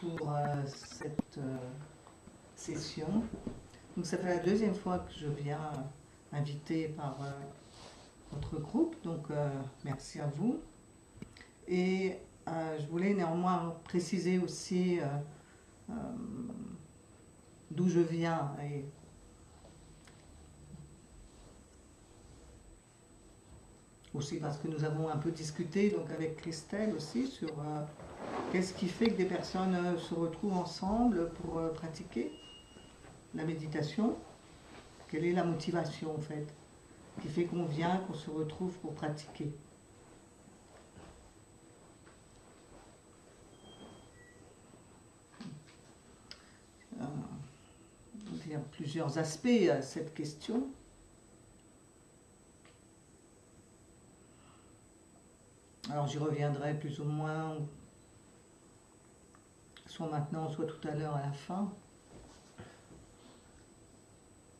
pour cette session. Donc ça fait la deuxième fois que je viens invité par votre groupe, donc merci à vous. Et je voulais néanmoins préciser aussi d'où je viens et aussi parce que nous avons un peu discuté donc avec Christelle aussi sur qu'est-ce qui fait que des personnes se retrouvent ensemble pour pratiquer la méditation. Quelle est la motivation en fait qui fait qu'on vient, qu'on se retrouve pour pratiquer. Il y a plusieurs aspects à cette question. Alors j'y reviendrai plus ou moins, soit maintenant, soit tout à l'heure à la fin.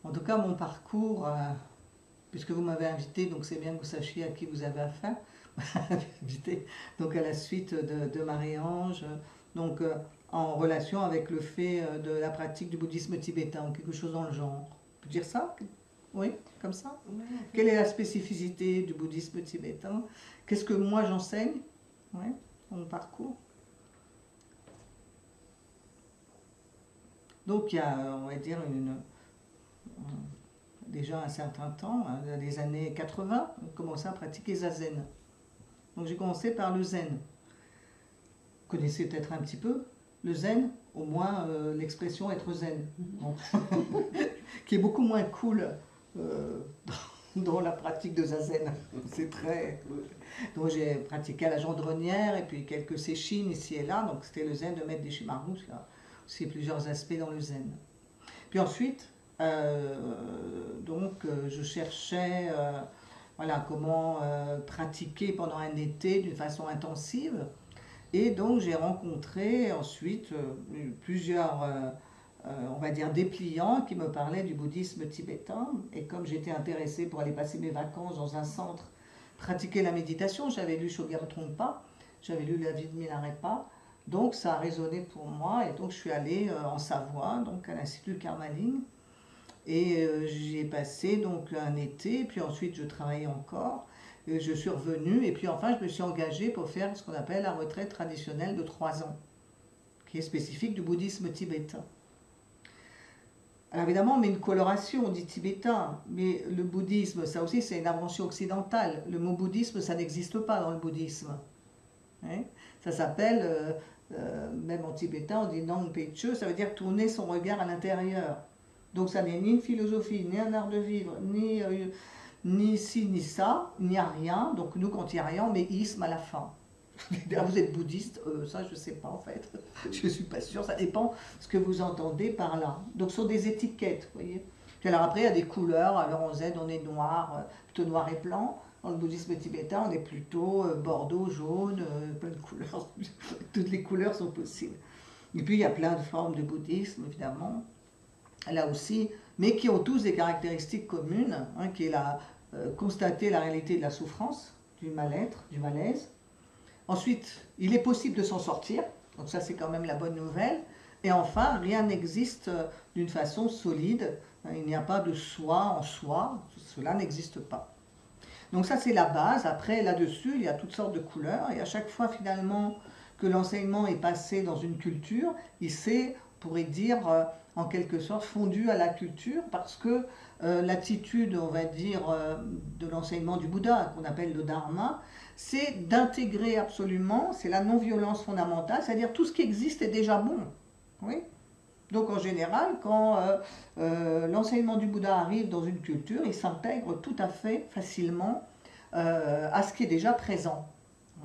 En tout cas, mon parcours, puisque vous m'avez invité, donc c'est bien que vous sachiez à qui vous avez affaire. Invité donc à la suite de Marie-Ange, donc en relation avec le fait de la pratique du bouddhisme tibétain, ou quelque chose dans le genre. On peut dire ça? Oui, comme ça? Ouais. Quelle est la spécificité du bouddhisme tibétain? Qu'est-ce que moi j'enseigne? Oui, dans mon parcours. Donc il y a, on va dire, déjà un certain temps, les années 80, on commençait à pratiquer zazen. Donc j'ai commencé par le zen. Vous connaissez peut-être un petit peu le zen, au moins l'expression être zen, bon. Qui est beaucoup moins cool dans la pratique de zazen. C'est très... Donc j'ai pratiqué à la Gendronnière et puis quelques séchines ici et là, donc c'était le zen de Maître Deshimaru, il y a aussi plusieurs aspects dans le zen. Puis ensuite, je cherchais voilà, comment pratiquer pendant un été d'une façon intensive. Et donc j'ai rencontré ensuite plusieurs, on va dire, dépliants qui me parlaient du bouddhisme tibétain. Et comme j'étais intéressée pour aller passer mes vacances dans un centre, pratiquer la méditation, j'avais lu Shogam Trungpa, j'avais lu La vie de Milarepa, donc ça a résonné pour moi. Et donc je suis allée en Savoie, donc à l'Institut Karmaling. Et j'y ai passé donc un été, puis ensuite je travaillais encore. Je suis revenue et puis enfin je me suis engagée pour faire ce qu'on appelle la retraite traditionnelle de 3 ans, qui est spécifique du bouddhisme tibétain. Alors évidemment on met une coloration, on dit tibétain, mais le bouddhisme, ça aussi c'est une invention occidentale. Le mot bouddhisme, ça n'existe pas dans le bouddhisme. Hein, ça s'appelle, même en tibétain on dit Nang Peche, ça veut dire tourner son regard à l'intérieur. Donc ça n'est ni une philosophie, ni un art de vivre, ni ci, ni ça, il n'y a rien. Donc nous, quand il n'y a rien, on met isme à la fin. Vous êtes bouddhiste? Ça, je ne sais pas en fait. Je ne suis pas sûre, ça dépend ce que vous entendez par là. Donc ce sont des étiquettes, vous voyez. Puis alors après, il y a des couleurs. Alors en zen, on est noir, plutôt noir et blanc. Dans le bouddhisme tibétain, on est plutôt bordeaux, jaune, plein de couleurs. Toutes les couleurs sont possibles. Et puis il y a plein de formes de bouddhisme, évidemment. Là aussi, mais qui ont tous des caractéristiques communes, hein, qui est constater la réalité de la souffrance, du mal-être, du malaise. Ensuite, il est possible de s'en sortir, donc ça c'est quand même la bonne nouvelle. Et enfin, rien n'existe d'une façon solide, hein, il n'y a pas de soi en soi, cela n'existe pas. Donc ça c'est la base. Après, là-dessus, il y a toutes sortes de couleurs, et à chaque fois finalement que l'enseignement est passé dans une culture, il s'est, on pourrait dire, en quelque sorte fondu à la culture, parce que l'attitude, on va dire, de l'enseignement du Bouddha, qu'on appelle le Dharma, c'est d'intégrer absolument, c'est la non-violence fondamentale, c'est-à-dire tout ce qui existe est déjà bon. Oui. Donc en général, quand l'enseignement du Bouddha arrive dans une culture, il s'intègre tout à fait facilement à ce qui est déjà présent.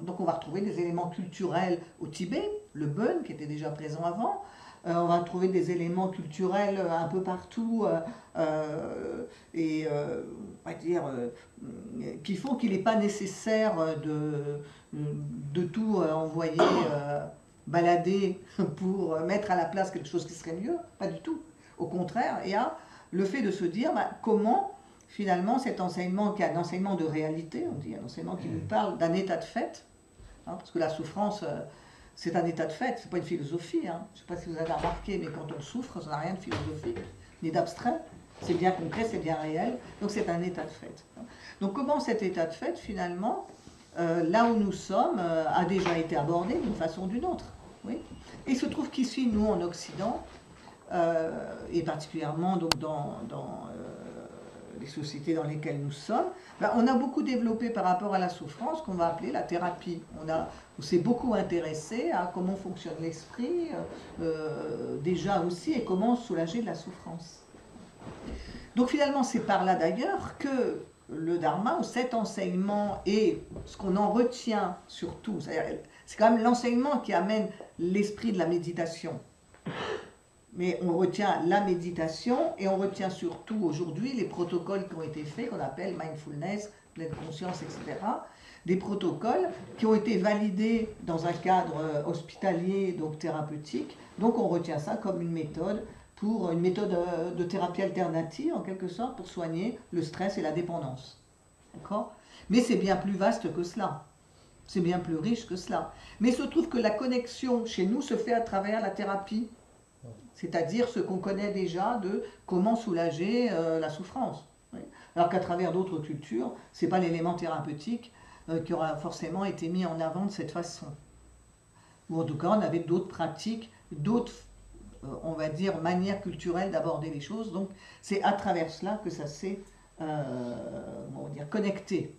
Donc on va retrouver des éléments culturels au Tibet, le Bön qui était déjà présent avant. On va trouver des éléments culturels un peu partout on va dire, qui font qu'il n'est pas nécessaire de tout envoyer balader pour mettre à la place quelque chose qui serait mieux. Pas du tout. Au contraire, il y a le fait de se dire comment finalement cet enseignement, qui est un enseignement de réalité, on dit un enseignement qui nous parle d'un état de fait, hein, parce que la souffrance... c'est un état de fait, c'est pas une philosophie. Hein. Je ne sais pas si vous avez remarqué, mais quand on souffre, ça n'a rien de philosophique, ni d'abstrait. C'est bien concret, c'est bien réel. Donc c'est un état de fait. Donc comment cet état de fait, finalement, là où nous sommes, a déjà été abordé d'une façon ou d'une autre. Oui. Et il se trouve qu'ici, nous, en Occident, et particulièrement donc, dans les sociétés dans lesquelles nous sommes, ben, on a beaucoup développé par rapport à la souffrance qu'on va appeler la thérapie. On s'est beaucoup intéressé à comment fonctionne l'esprit, déjà aussi, et comment soulager de la souffrance. Donc finalement, c'est par là d'ailleurs que le dharma, ou cet enseignement, et ce qu'on en retient surtout, c'est quand même l'enseignement qui amène l'esprit de la méditation. Mais on retient la méditation et on retient surtout aujourd'hui les protocoles qui ont été faits, qu'on appelle mindfulness, pleine conscience, etc. Des protocoles qui ont été validés dans un cadre hospitalier, donc thérapeutique. Donc on retient ça comme une méthode de thérapie alternative, en quelque sorte, pour soigner le stress et la dépendance. D'accord ? Mais c'est bien plus vaste que cela. C'est bien plus riche que cela. Mais il se trouve que la connexion chez nous se fait à travers la thérapie. C'est-à-dire ce qu'on connaît déjà de comment soulager la souffrance. Oui. Alors qu'à travers d'autres cultures, ce n'est pas l'élément thérapeutique qui aura forcément été mis en avant de cette façon. Ou en tout cas, on avait d'autres pratiques, d'autres, on va dire, manières culturelles d'aborder les choses. Donc, c'est à travers cela que ça s'est, connecté.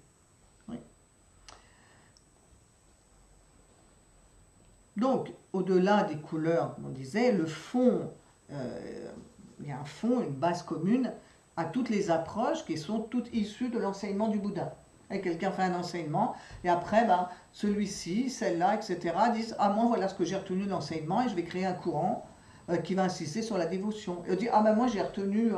Oui. Donc, au-delà des couleurs, comme on disait, le fond, il y a un fond, une base commune à toutes les approches qui sont toutes issues de l'enseignement du Bouddha. Et quelqu'un fait un enseignement, et après, celui-ci, celle-là, etc., disent « Ah, moi, voilà ce que j'ai retenu de l'enseignement, et je vais créer un courant qui va insister sur la dévotion. » Et on dit « Ah, moi, j'ai retenu,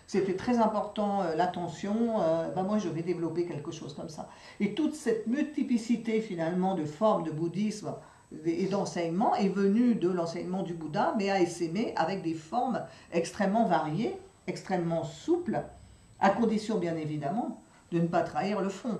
c'était très important, l'attention, moi, je vais développer quelque chose comme ça. » Et toute cette multiplicité, finalement, de formes de bouddhisme, et d'enseignement est venu de l'enseignement du Bouddha, mais a essaimé avec des formes extrêmement variées, extrêmement souples, à condition bien évidemment de ne pas trahir le fond.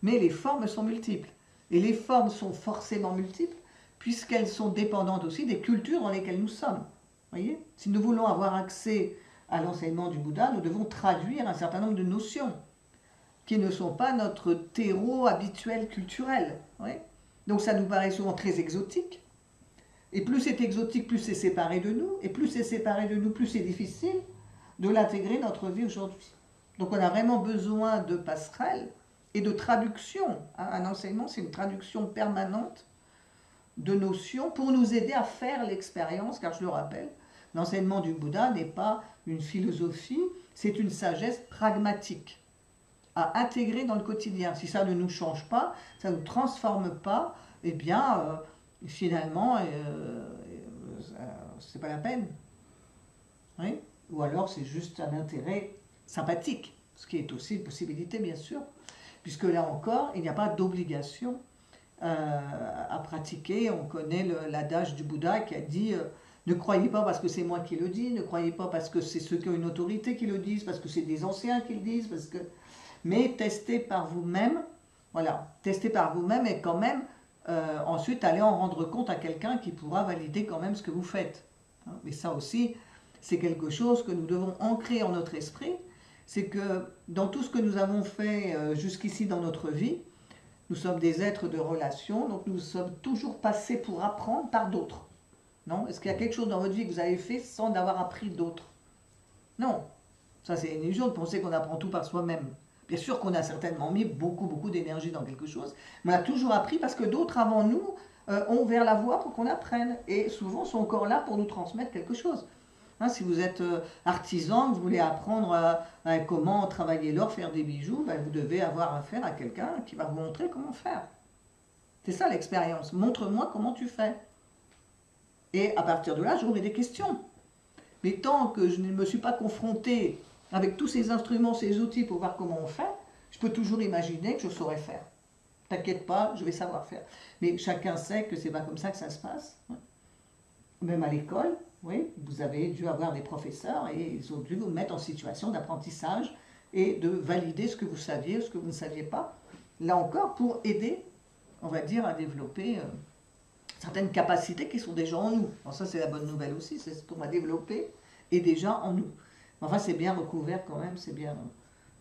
Mais les formes sont multiples. Et les formes sont forcément multiples, puisqu'elles sont dépendantes aussi des cultures dans lesquelles nous sommes. Voyez ? Si nous voulons avoir accès à l'enseignement du Bouddha, nous devons traduire un certain nombre de notions qui ne sont pas notre terreau habituel culturel. Voyez ? Donc ça nous paraît souvent très exotique. Et plus c'est exotique, plus c'est séparé de nous. Et plus c'est séparé de nous, plus c'est difficile de l'intégrer dans notre vie aujourd'hui. Donc on a vraiment besoin de passerelles et de traduction. Un enseignement, c'est une traduction permanente de notions pour nous aider à faire l'expérience, car je le rappelle, l'enseignement du Bouddha n'est pas une philosophie, c'est une sagesse pragmatique à intégrer dans le quotidien. Si ça ne nous change pas, ça ne nous transforme pas, eh bien, finalement, c'est pas la peine. Oui ? Ou alors c'est juste un intérêt sympathique, ce qui est aussi une possibilité, bien sûr, puisque là encore, il n'y a pas d'obligation à pratiquer. On connaît l'adage du Bouddha qui a dit ne croyez pas parce que c'est moi qui le dis, ne croyez pas parce que c'est ceux qui ont une autorité qui le disent, parce que c'est des anciens qui le disent, mais testez par vous-même, voilà, testez par vous-même et quand même ensuite allez en rendre compte à quelqu'un qui pourra valider quand même ce que vous faites. Mais ça aussi, c'est quelque chose que nous devons ancrer en notre esprit, c'est que dans tout ce que nous avons fait jusqu'ici dans notre vie, nous sommes des êtres de relation, donc nous sommes toujours passés pour apprendre par d'autres. Non ? Est-ce qu'il y a quelque chose dans votre vie que vous avez fait sans avoir appris d'autres ? Non. Ça, c'est une illusion de penser qu'on apprend tout par soi-même. Bien sûr qu'on a certainement mis beaucoup d'énergie dans quelque chose, mais on a toujours appris parce que d'autres avant nous ont ouvert la voie pour qu'on apprenne, et souvent sont encore là pour nous transmettre quelque chose. Hein, si vous êtes artisan, vous voulez apprendre comment travailler l'or, faire des bijoux, vous devez avoir affaire à quelqu'un qui va vous montrer comment faire. C'est ça l'expérience. Montre-moi comment tu fais. Et à partir de là, j'aurai des questions. Mais tant que je ne me suis pas confrontée avec tous ces instruments, ces outils pour voir comment on fait, je peux toujours imaginer que je saurais faire. T'inquiète pas, je vais savoir faire. Mais chacun sait que c'est pas comme ça que ça se passe. Même à l'école, oui, vous avez dû avoir des professeurs et ils ont dû vous mettre en situation d'apprentissage et de valider ce que vous saviez, ce que vous ne saviez pas. Là encore, pour aider, on va dire, à développer certaines capacités qui sont déjà en nous. Alors ça, c'est la bonne nouvelle aussi, c'est ce qu'on va développer est déjà en nous. Enfin, c'est bien recouvert quand même, c'est bien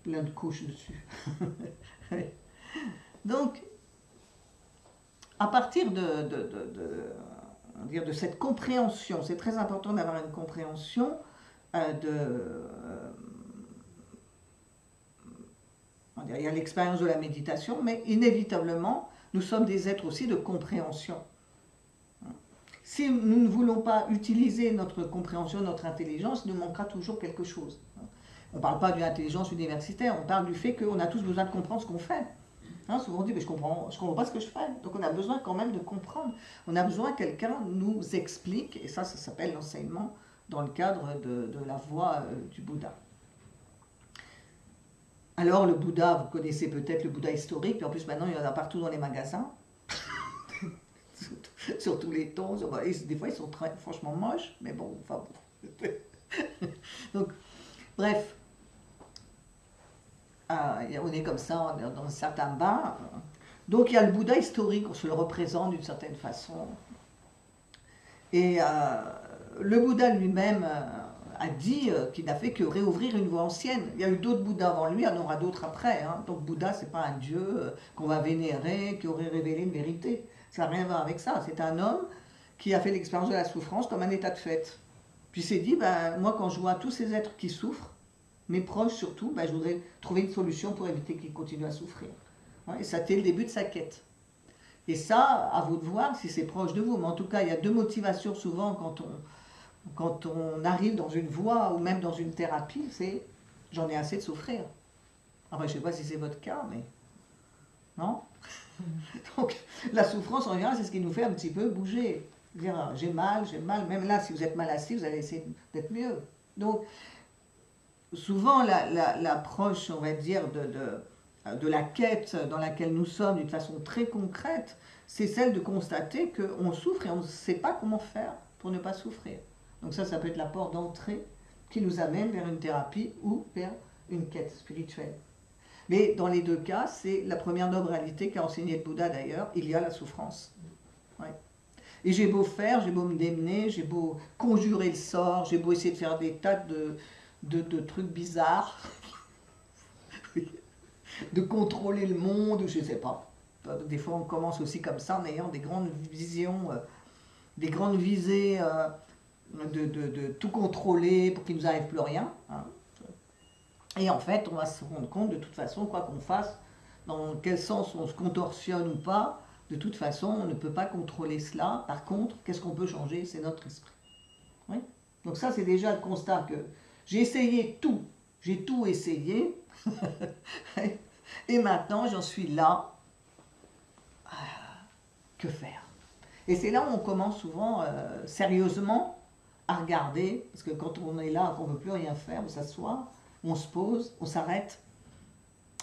plein de couches dessus. Donc, à partir de cette compréhension, c'est très important d'avoir une compréhension il y a l'expérience de la méditation, mais inévitablement, nous sommes des êtres aussi de compréhension. Si nous ne voulons pas utiliser notre compréhension, notre intelligence, il nous manquera toujours quelque chose. On ne parle pas d'une intelligence universitaire, on parle du fait qu'on a tous besoin de comprendre ce qu'on fait. Souvent on dit, mais je comprends pas ce que je fais. Donc on a besoin quand même de comprendre. On a besoin que quelqu'un nous explique, et ça s'appelle l'enseignement dans le cadre de la voie du Bouddha. Alors le Bouddha, vous connaissez peut-être le Bouddha historique, puis en plus maintenant il y en a partout dans les magasins. Sur tous les tons, des fois ils sont franchement moches, mais bon, enfin bon. Donc, bref, on est comme ça dans un certain bain. Donc il y a le Bouddha historique, on se le représente d'une certaine façon. Et le Bouddha lui-même a dit qu'il n'a fait que réouvrir une voie ancienne. Il y a eu d'autres Bouddhas avant lui, il y en aura d'autres après. Donc Bouddha, c'est pas un dieu qu'on va vénérer, qui aurait révélé une vérité. Ça n'a rien à voir avec ça. C'est un homme qui a fait l'expérience de la souffrance comme un état de fait. Puis il s'est dit, moi quand je vois tous ces êtres qui souffrent, mes proches surtout, je voudrais trouver une solution pour éviter qu'ils continuent à souffrir. Et ça a été le début de sa quête. Et ça, à vous de voir si c'est proche de vous. Mais en tout cas, il y a deux motivations souvent quand on arrive dans une voie ou même dans une thérapie, c'est j'en ai assez de souffrir. Enfin, je ne sais pas si c'est votre cas, mais non. Donc, la souffrance, en général, c'est ce qui nous fait un petit peu bouger. Dire, j'ai mal. Même là, si vous êtes mal assis, vous allez essayer d'être mieux. Donc, souvent, l'approche, on va dire, de la quête dans laquelle nous sommes, d'une façon très concrète, c'est celle de constater qu'on souffre et on ne sait pas comment faire pour ne pas souffrir. Donc ça peut être la porte d'entrée qui nous amène vers une thérapie ou vers une quête spirituelle. Mais dans les deux cas, c'est la première noble réalité qu'a enseigné le Bouddha d'ailleurs, il y a la souffrance. Ouais. Et j'ai beau faire, j'ai beau me démener, j'ai beau conjurer le sort, j'ai beau essayer de faire des tas de trucs bizarres, de contrôler le monde, je ne sais pas. Des fois on commence aussi comme ça en ayant des grandes visions, des grandes visées de tout contrôler pour qu'il ne nous arrive plus rien. Et en fait, on va se rendre compte, de toute façon, quoi qu'on fasse, dans quel sens on se contorsionne ou pas, de toute façon, on ne peut pas contrôler cela. Par contre, qu'est-ce qu'on peut changer? C'est notre esprit. Oui. Donc ça, c'est déjà le constat que j'ai essayé tout. J'ai tout essayé. Et maintenant, j'en suis là. Que faire? Et c'est là où on commence souvent, sérieusement, à regarder. Parce que quand on est là, qu'on ne veut plus rien faire, on s'assoit, on se pose, on s'arrête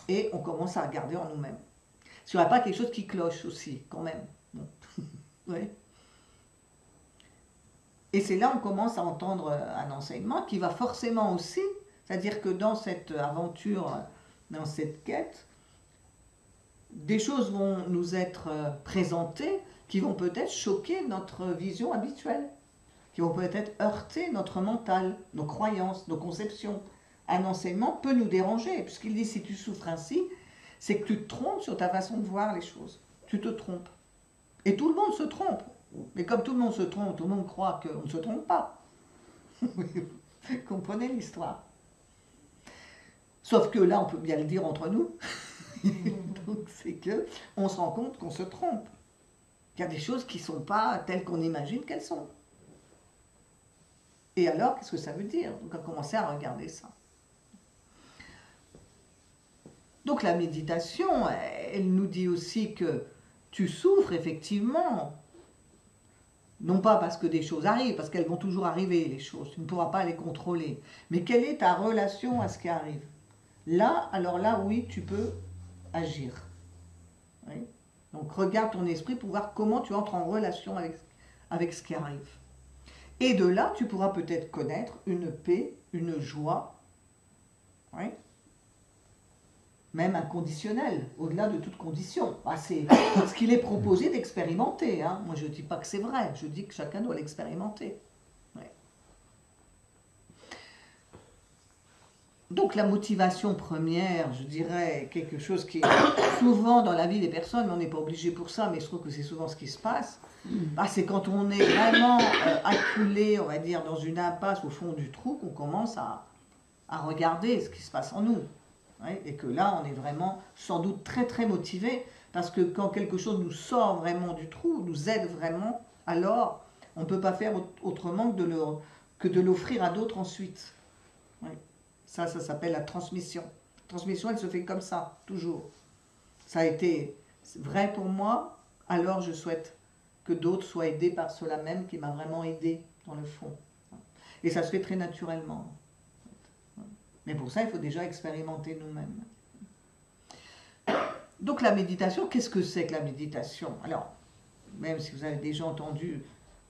et on commence à regarder en nous-mêmes. S'il n'y a pas quelque chose qui cloche aussi, quand même. Bon. Oui. Et c'est là qu'on commence à entendre un enseignement qui va forcément aussi, c'est-à-dire que dans cette aventure, dans cette quête, des choses vont nous être présentées qui vont peut-être choquer notre vision habituelle, qui vont peut-être heurter notre mental, nos croyances, nos conceptions. Un enseignement peut nous déranger, puisqu'il dit si tu souffres ainsi, c'est que tu te trompes sur ta façon de voir les choses. Tu te trompes. Et tout le monde se trompe. Mais comme tout le monde se trompe, tout le monde croit qu'on ne se trompe pas. Comprenez l'histoire. Sauf que là, on peut bien le dire entre nous. Donc c'est que on se rend compte qu'on se trompe. Il y a des choses qui ne sont pas telles qu'on imagine qu'elles sont. Et alors, qu'est-ce que ça veut dire? Donc on va commencer à regarder ça. Donc la méditation, elle nous dit aussi que tu souffres effectivement, non pas parce que des choses arrivent, parce qu'elles vont toujours arriver les choses, tu ne pourras pas les contrôler, mais quelle est ta relation à ce qui arrive? Là, alors là, oui, tu peux agir. Oui. Donc regarde ton esprit pour voir comment tu entres en relation avec ce qui arrive. Et de là, tu pourras peut-être connaître une paix, une joie, oui, même inconditionnel, au-delà de toute condition. Ah, c'est ce qu'il est proposé d'expérimenter. Hein. Moi, je ne dis pas que c'est vrai, je dis que chacun doit l'expérimenter. Ouais. Donc la motivation première, je dirais, quelque chose qui est souvent dans la vie des personnes, mais on n'est pas obligé pour ça, mais je trouve que c'est souvent ce qui se passe, bah, c'est quand on est vraiment acculé, on va dire, dans une impasse au fond du trou, qu'on commence à regarder ce qui se passe en nous. Ouais, et que là, on est vraiment sans doute très très motivé, parce que quand quelque chose nous sort vraiment du trou, nous aide vraiment, alors on ne peut pas faire autrement que de l'offrir à d'autres ensuite. Ouais. Ça s'appelle la transmission. La transmission, elle se fait comme ça, toujours. Ça a été vrai pour moi, alors je souhaite que d'autres soient aidés par cela même qui m'a vraiment aidé dans le fond. Et ça se fait très naturellement. Mais pour ça, il faut déjà expérimenter nous-mêmes. Donc la méditation, qu'est-ce que c'est que la méditation? Alors, même si vous avez déjà entendu,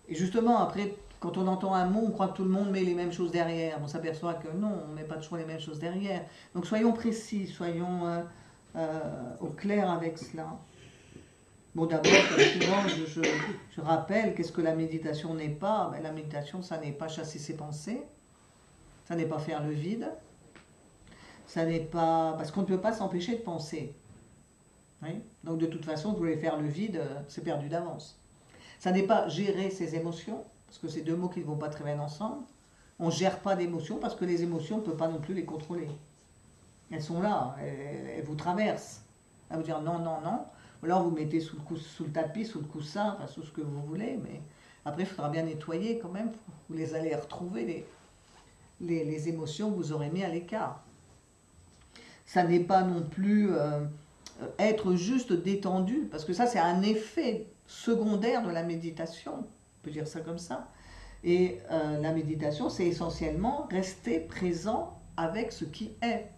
et justement après, quand on entend un mot, on croit que tout le monde met les mêmes choses derrière. On s'aperçoit que non, on ne met pas toujours les mêmes choses derrière. Donc soyons précis, soyons au clair avec cela. Bon, d'abord, comme souvent, je rappelle, qu'est-ce que la méditation n'est pas? Ben, la méditation, ça n'est pas chasser ses pensées, ça n'est pas faire le vide, ça n'est pas... Parce qu'on ne peut pas s'empêcher de penser. Oui. Donc de toute façon, vous voulez faire le vide, c'est perdu d'avance. Ça n'est pas gérer ses émotions, parce que c'est deux mots qui ne vont pas très bien ensemble. On ne gère pas d'émotions, parce que les émotions, on ne peut pas non plus les contrôler. Elles sont là, elles vous traversent. À vous dire non, non, non. Ou alors vous mettez sous le tapis, sous le coussin, enfin sous ce que vous voulez, mais après il faudra bien nettoyer quand même. Vous les allez retrouver, les émotions que vous aurez mis à l'écart. Ça n'est pas non plus être juste détendu, parce que ça c'est un effet secondaire de la méditation, on peut dire ça comme ça. Et la méditation, c'est essentiellement rester présent avec ce qui est.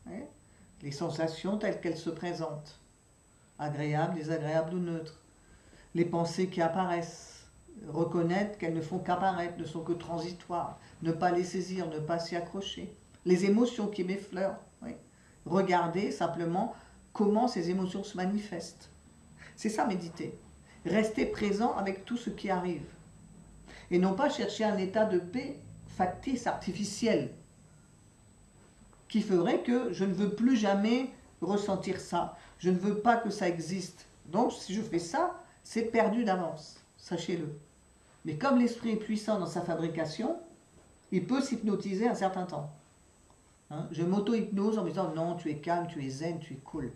Ouais. Les sensations telles qu'elles se présentent, agréables, désagréables ou neutres. Les pensées qui apparaissent, reconnaître qu'elles ne font qu'apparaître, ne sont que transitoires, ne pas les saisir, ne pas s'y accrocher. Les émotions qui m'effleurent, oui. Regarder simplement comment ces émotions se manifestent. C'est ça méditer. Rester présent avec tout ce qui arrive. Et non pas chercher un état de paix factice, artificiel, qui ferait que je ne veux plus jamais ressentir ça. Je ne veux pas que ça existe. Donc si je fais ça, c'est perdu d'avance, sachez-le. Mais comme l'esprit est puissant dans sa fabrication, il peut s'hypnotiser un certain temps. Hein? Je m'auto-hypnose en me disant non, tu es calme, tu es zen, tu es cool.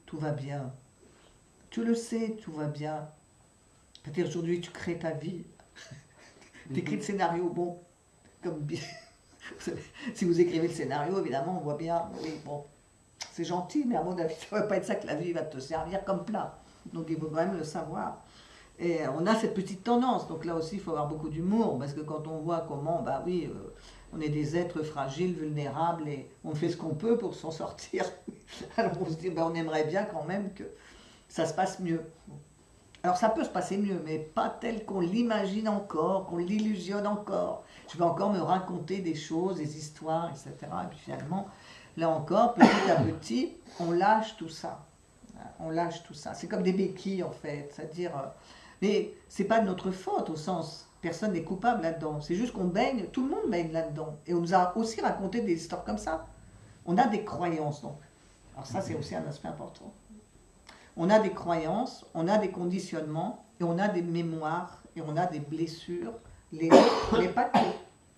Tout va bien. Tu le sais, tout va bien. C'est-à-dire aujourd'hui tu crées ta vie. Tu écris le scénario, bon, comme bien. Si vous écrivez le scénario, évidemment, on voit bien, oui, bon, c'est gentil, mais à mon avis, ça ne va pas être ça que la vie va te servir comme plat. Donc il faut quand même le savoir. Et on a cette petite tendance, donc là aussi il faut avoir beaucoup d'humour, parce que quand on voit comment, bah oui, on est des êtres fragiles, vulnérables, et on fait ce qu'on peut pour s'en sortir. Alors on se dit, bah, on aimerait bien quand même que ça se passe mieux. Alors ça peut se passer mieux, mais pas tel qu'on l'imagine encore, qu'on l'illusionne encore. Je vais encore me raconter des choses, des histoires, etc. Et puis finalement, là encore, petit à petit, on lâche tout ça. On lâche tout ça. C'est comme des béquilles en fait. C'est-à-dire, mais c'est pas de notre faute au sens, personne n'est coupable là-dedans. C'est juste qu'on baigne, tout le monde baigne là-dedans. Et on nous a aussi raconté des histoires comme ça. On a des croyances donc. Alors ça, c'est aussi un aspect important. On a des croyances, on a des conditionnements, et on a des mémoires, et on a des blessures, les pas que.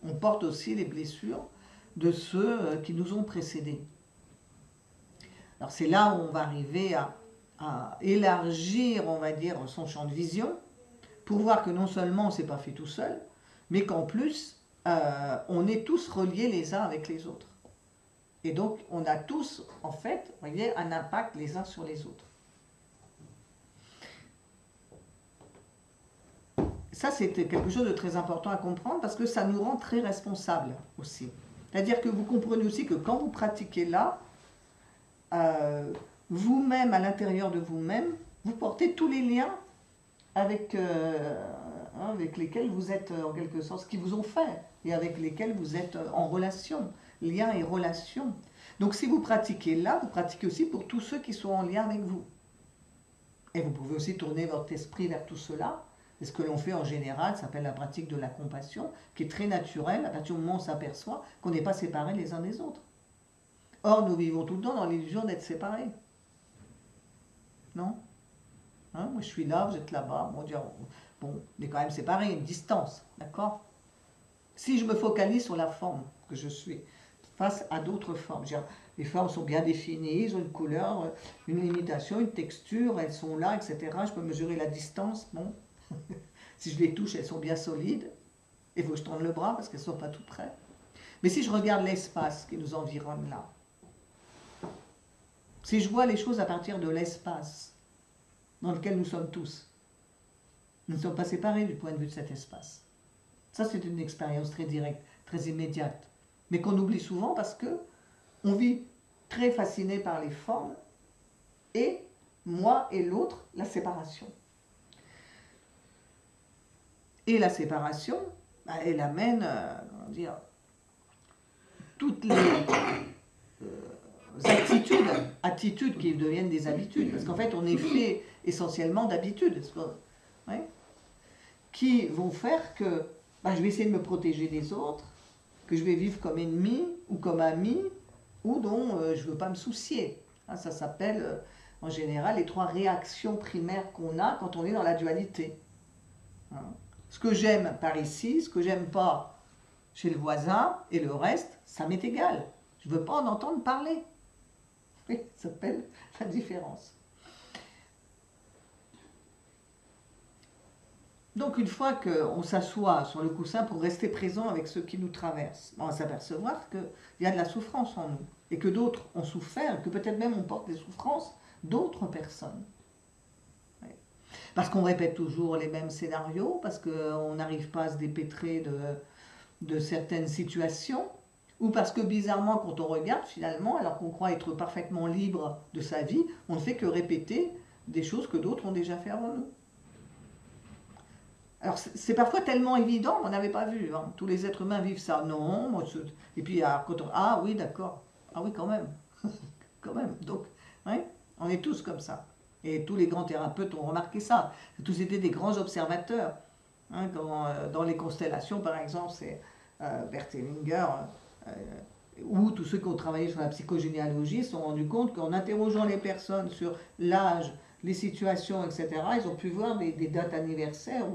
On porte aussi les blessures de ceux qui nous ont précédés. Alors c'est là où on va arriver à élargir, on va dire, son champ de vision, pour voir que non seulement on ne s'est pas fait tout seul, mais qu'en plus, on est tous reliés les uns avec les autres. Et donc, on a tous, en fait, vous voyez, un impact les uns sur les autres. Ça, c'est quelque chose de très important à comprendre parce que ça nous rend très responsables aussi. C'est-à-dire que vous comprenez aussi que quand vous pratiquez là, vous-même, à l'intérieur de vous-même, vous portez tous les liens avec lesquels vous êtes, en quelque sorte, qui vous ont fait et avec lesquels vous êtes en relation. Liens et relations. Donc si vous pratiquez là, vous pratiquez aussi pour tous ceux qui sont en lien avec vous. Et vous pouvez aussi tourner votre esprit vers tout cela. Et ce que l'on fait en général, ça s'appelle la pratique de la compassion, qui est très naturelle à partir du moment où on s'aperçoit qu'on n'est pas séparés les uns des autres. Or, nous vivons tout le temps dans l'illusion d'être séparés. Non? Hein, moi je suis là, vous êtes là-bas. Bon, on est quand même séparés, il y a une distance, d'accord? Si je me focalise sur la forme que je suis, face à d'autres formes, les formes sont bien définies, ils ont une couleur, une limitation, une texture, elles sont là, etc. Je peux mesurer la distance, bon. Si je les touche, elles sont bien solides. Il faut que je tende le bras parce qu'elles ne sont pas tout près. Mais si je regarde l'espace qui nous environne là, si je vois les choses à partir de l'espace dans lequel nous sommes tous, nous ne sommes pas séparés du point de vue de cet espace. Ça, c'est une expérience très directe, très immédiate, mais qu'on oublie souvent parce que on vit très fasciné par les formes et moi et l'autre, la séparation. Et la séparation, elle amène, comment dire, toutes les attitudes qui deviennent des habitudes, parce qu'en fait on est fait essentiellement d'habitudes, ouais, qui vont faire que je vais essayer de me protéger des autres, que je vais vivre comme ennemi ou comme ami, ou dont je ne veux pas me soucier. Ça s'appelle en général les 3 réactions primaires qu'on a quand on est dans la dualité. Ce que j'aime par ici, ce que j'aime pas chez le voisin, et le reste, ça m'est égal. Je ne veux pas en entendre parler. Oui, ça s'appelle la différence. Donc une fois qu'on s'assoit sur le coussin pour rester présent avec ceux qui nous traversent, on va s'apercevoir qu'il y a de la souffrance en nous, et que d'autres ont souffert, que peut-être même on porte des souffrances d'autres personnes. Parce qu'on répète toujours les mêmes scénarios, parce qu'on n'arrive pas à se dépêtrer de certaines situations, ou parce que bizarrement, quand on regarde finalement, alors qu'on croit être parfaitement libre de sa vie, on ne fait que répéter des choses que d'autres ont déjà fait avant nous. Alors c'est parfois tellement évident, on n'avait pas vu, hein. Tous les êtres humains vivent ça, non, et puis quand ah oui d'accord, ah oui quand même, quand même, donc ouais, on est tous comme ça. Et tous les grands thérapeutes ont remarqué ça. Tous étaient des grands observateurs. Hein, dans les constellations, par exemple, c'est Bert Hellinger, ou tous ceux qui ont travaillé sur la psychogénéalogie se sont rendus compte qu'en interrogeant les personnes sur l'âge, les situations, etc., ils ont pu voir des dates anniversaires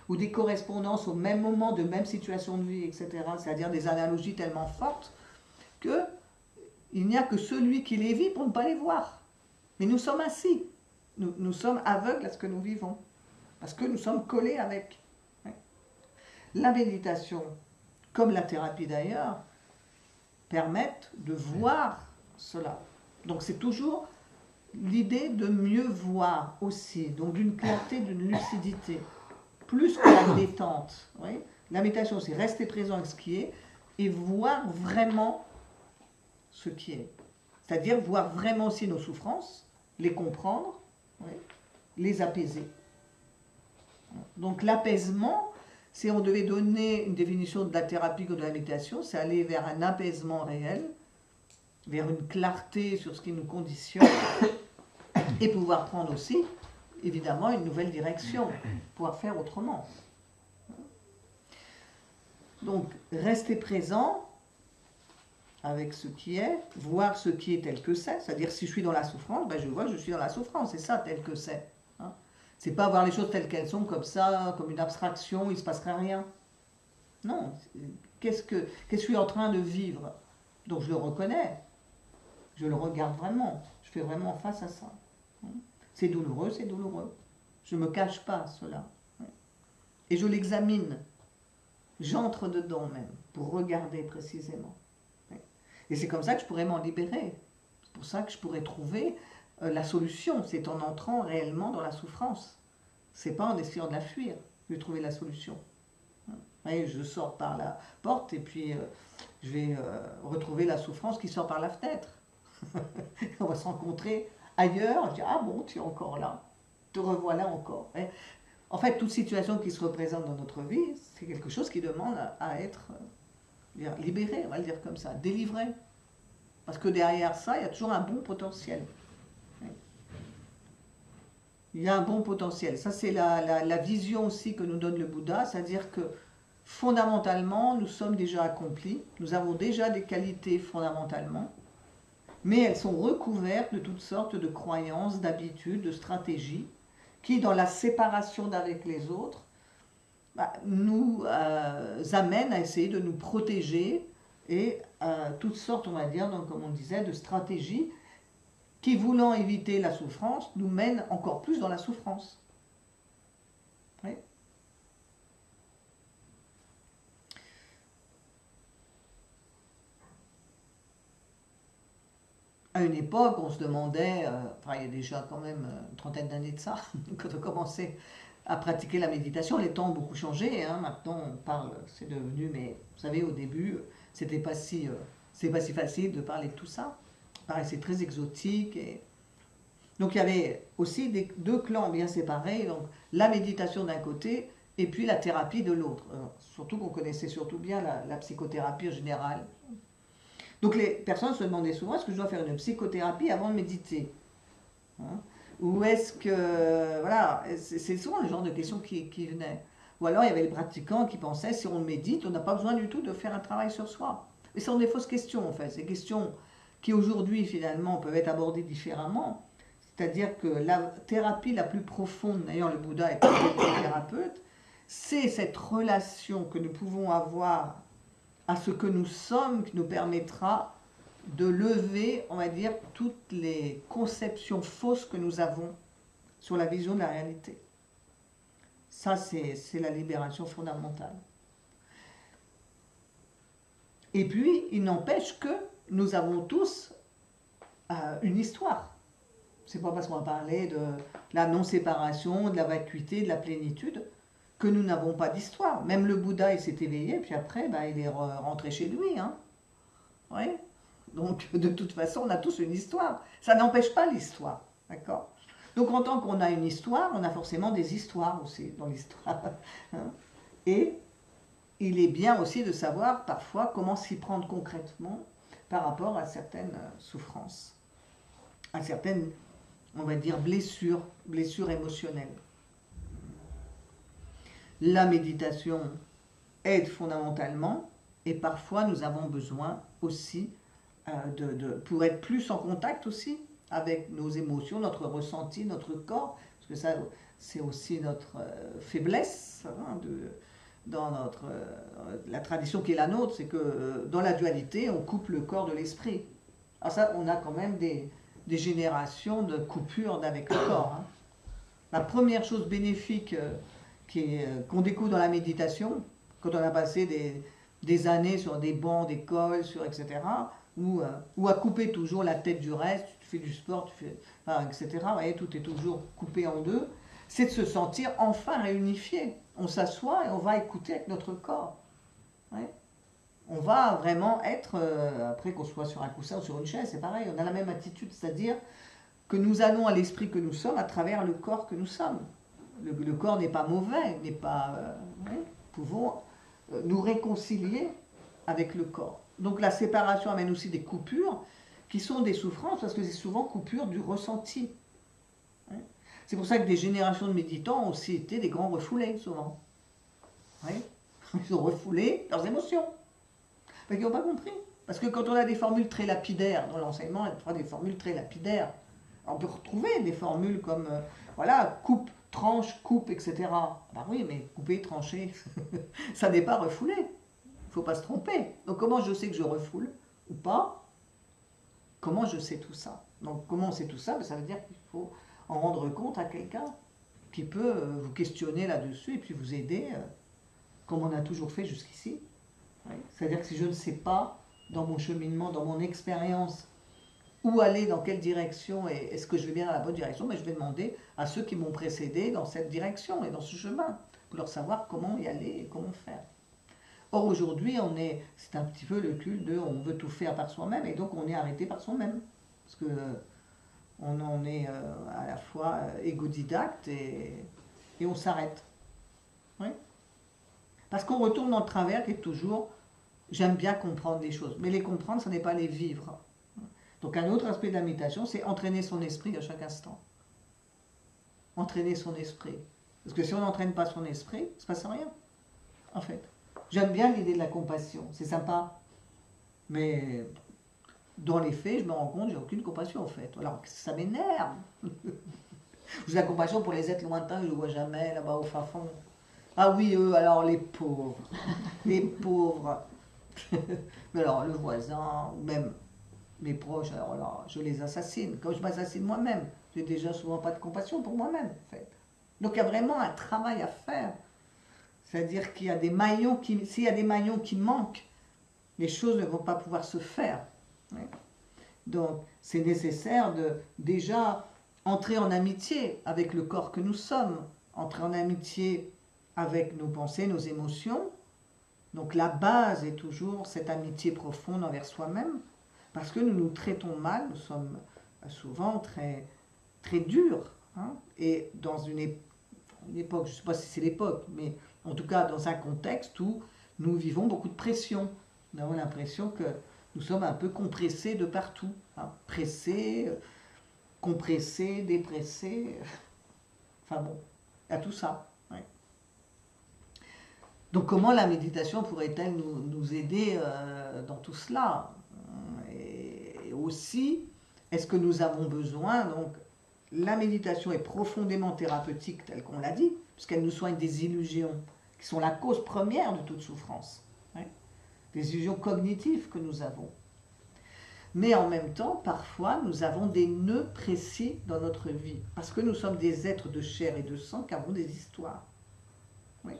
ou des correspondances au même moment de même situation de vie, etc., c'est-à-dire des analogies tellement fortes qu'il n'y a que celui qui les vit pour ne pas les voir. Mais nous sommes ainsi. Nous sommes aveugles à ce que nous vivons, parce que nous sommes collés avec. La méditation, comme la thérapie d'ailleurs, permettent de voir cela. Donc c'est toujours l'idée de mieux voir aussi, donc d'une clarté, d'une lucidité, plus que la détente. Oui, la méditation, c'est rester présent avec ce qui est et voir vraiment ce qui est. C'est-à-dire voir vraiment aussi nos souffrances, les comprendre, oui, les apaiser. Donc l'apaisement, si on devait donner une définition de la thérapie ou de la méditation, c'est aller vers un apaisement réel, vers une clarté sur ce qui nous conditionne, et pouvoir prendre aussi, évidemment, une nouvelle direction, pouvoir faire autrement. Donc rester présent avec ce qui est, voir ce qui est tel que c'est, c'est-à-dire si je suis dans la souffrance, je vois que je suis dans la souffrance, c'est ça tel que c'est. Hein, c'est pas voir les choses telles qu'elles sont, comme ça, comme une abstraction, il ne se passerait rien. Non, qu'est-ce que je suis en train de vivre? Donc je le reconnais, je le regarde vraiment, je fais vraiment face à ça. C'est douloureux, c'est douloureux. Je ne me cache pas cela. Et je l'examine, j'entre dedans même, pour regarder précisément. Et c'est comme ça que je pourrais m'en libérer. C'est pour ça que je pourrais trouver la solution. C'est en entrant réellement dans la souffrance. C'est pas en essayant de la fuir que je vais trouver la solution. Et je sors par la porte et puis je vais retrouver la souffrance qui sort par la fenêtre. On va se rencontrer ailleurs. Je dis, ah bon, tu es encore là. Te revoilà encore. Et en fait, toute situation qui se représente dans notre vie, c'est quelque chose qui demande à être libéré, on va le dire comme ça, délivré. Parce que derrière ça, il y a toujours un bon potentiel. Il y a un bon potentiel. Ça, c'est la vision aussi que nous donne le Bouddha, c'est-à-dire que fondamentalement, nous sommes déjà accomplis, nous avons déjà des qualités fondamentalement, mais elles sont recouvertes de toutes sortes de croyances, d'habitudes, de stratégies, qui, dans la séparation d'avec les autres, nous amènent à essayer de nous protéger et toutes sortes, on va dire, donc, comme on disait, de stratégies qui, voulant éviter la souffrance, nous mènent encore plus dans la souffrance. Oui. À une époque, on se demandait, enfin il y a déjà quand même une trentaine d'années de ça, quand on commençait à pratiquer la méditation, les temps ont beaucoup changé, hein. Maintenant on parle, c'est devenu, mais vous savez au début, c'était pas si, c'est pas si facile de parler de tout ça, paraissait très exotique. Donc il y avait aussi deux clans bien séparés, donc la méditation d'un côté et puis la thérapie de l'autre. Surtout qu'on connaissait surtout bien la psychothérapie en général. Donc les personnes se demandaient souvent, est-ce que je dois faire une psychothérapie avant de méditer, hein? Ou est-ce que... Voilà, c'est souvent le genre de questions qui venaient. Ou alors il y avait les pratiquants qui pensaient, si on médite, on n'a pas besoin du tout de faire un travail sur soi. Et ce sont des fausses questions en fait, ces questions qui aujourd'hui finalement peuvent être abordées différemment. C'est-à-dire que la thérapie la plus profonde, d'ailleurs le Bouddha est un thérapeute, c'est cette relation que nous pouvons avoir à ce que nous sommes qui nous permettra de lever, on va dire, toutes les conceptions fausses que nous avons sur la vision de la réalité. Ça, c'est la libération fondamentale. Et puis, il n'empêche que nous avons tous une histoire. C'est pas parce qu'on va parler de la non-séparation, de la vacuité, de la plénitude, que nous n'avons pas d'histoire. Même le Bouddha, il s'est éveillé, puis après, il est rentré chez lui. Hein. Oui. Donc, de toute façon, on a tous une histoire. Ça n'empêche pas l'histoire. D'accord ? Donc, en tant qu'on a une histoire, on a forcément des histoires aussi dans l'histoire. Hein. Et il est bien aussi de savoir parfois comment s'y prendre concrètement par rapport à certaines souffrances, à certaines, on va dire, blessures émotionnelles. La méditation aide fondamentalement et parfois nous avons besoin aussi pour être plus en contact aussi avec nos émotions, notre ressenti, notre corps, parce que ça c'est aussi notre faiblesse, hein, dans la tradition qui est la nôtre, c'est que dans la dualité on coupe le corps de l'esprit. Alors ça, on a quand même des générations de coupures avec le corps. Hein. La première chose bénéfique qu'on découvre dans la méditation, quand on a passé des années sur des bancs d'école, etc., ou à couper toujours la tête du reste, tu fais du sport, etc., vous voyez, tout est toujours coupé en deux, c'est de se sentir enfin réunifié. On s'assoit et on va écouter avec notre corps. Ouais. On va vraiment être, après qu'on soit sur un coussin ou sur une chaise, c'est pareil, on a la même attitude, c'est-à-dire que nous allons à l'esprit que nous sommes à travers le corps que nous sommes. Le corps n'est pas mauvais, n'est pas... nous pouvons nous réconcilier avec le corps. Donc la séparation amène aussi des coupures qui sont des souffrances parce que c'est souvent coupure du ressenti. C'est pour ça que des générations de méditants ont aussi été des grands refoulés, souvent. Ils ont refoulé leurs émotions. Parce qu'ils n'ont pas compris. Parce que quand on a des formules très lapidaires dans l'enseignement, il y a des formules très lapidaires. On peut retrouver des formules comme, voilà, coupe, tranche, coupe, etc. Ben oui, mais couper, trancher, ça n'est pas refoulé. Il ne faut pas se tromper. Donc comment je sais que je refoule ou pas? Comment je sais tout ça? Donc comment on sait tout ça? Ben, ça veut dire qu'il faut en rendre compte à quelqu'un qui peut vous questionner là-dessus et puis vous aider, comme on a toujours fait jusqu'ici. Oui. C'est-à-dire que si je ne sais pas, dans mon cheminement, dans mon expérience, où aller, dans quelle direction, et est-ce que je vais bien dans la bonne direction, mais je vais demander à ceux qui m'ont précédé dans cette direction et dans ce chemin, pour leur savoir comment y aller et comment faire. Or aujourd'hui, c'est un petit peu le culte de on veut tout faire par soi-même, et donc on est arrêté par soi-même. Parce que on en est à la fois égodidacte et on s'arrête. Oui. Parce qu'on retourne dans le travers qui est toujours, j'aime bien comprendre les choses, mais les comprendre, ce n'est pas les vivre. Donc un autre aspect de la méditation, c'est entraîner son esprit à chaque instant. Entraîner son esprit. Parce que si on n'entraîne pas son esprit, il ne se passe rien, en fait. J'aime bien l'idée de la compassion, c'est sympa. Mais dans les faits, je me rends compte, j'ai aucune compassion, en fait. Alors, ça m'énerve. J'ai la compassion pour les êtres lointains que je ne vois jamais, là-bas au fin fond. Ah oui, eux, alors les pauvres. Les pauvres. Mais alors, le voisin, ou même mes proches, alors là, je les assassine. Comme je m'assassine moi-même, j'ai déjà souvent pas de compassion pour moi-même, en fait. Donc, il y a vraiment un travail à faire. C'est-à-dire qu'il y a des maillons qui, s'il y a des maillons qui manquent, les choses ne vont pas pouvoir se faire. Ouais. Donc, c'est nécessaire de déjà entrer en amitié avec le corps que nous sommes, entrer en amitié avec nos pensées, nos émotions. Donc, la base est toujours cette amitié profonde envers soi-même, parce que nous nous traitons mal, nous sommes souvent très, très durs. Hein, et dans une époque, je ne sais pas si c'est l'époque, mais en tout cas dans un contexte où nous vivons beaucoup de pression. Nous avons l'impression que nous sommes un peu compressés de partout. Hein, pressés, compressés, dépressés. Enfin bon, il y a tout ça. Ouais. Donc comment la méditation pourrait-elle nous aider dans tout cela? Et aussi, est-ce que nous avons besoin, donc la méditation est profondément thérapeutique, tel qu'on l'a dit, puisqu'elle nous soigne des illusions qui sont la cause première de toute souffrance. Ouais. Des illusions cognitives que nous avons. Mais en même temps, parfois, nous avons des nœuds précis dans notre vie, parce que nous sommes des êtres de chair et de sang qui avons des histoires. Oui.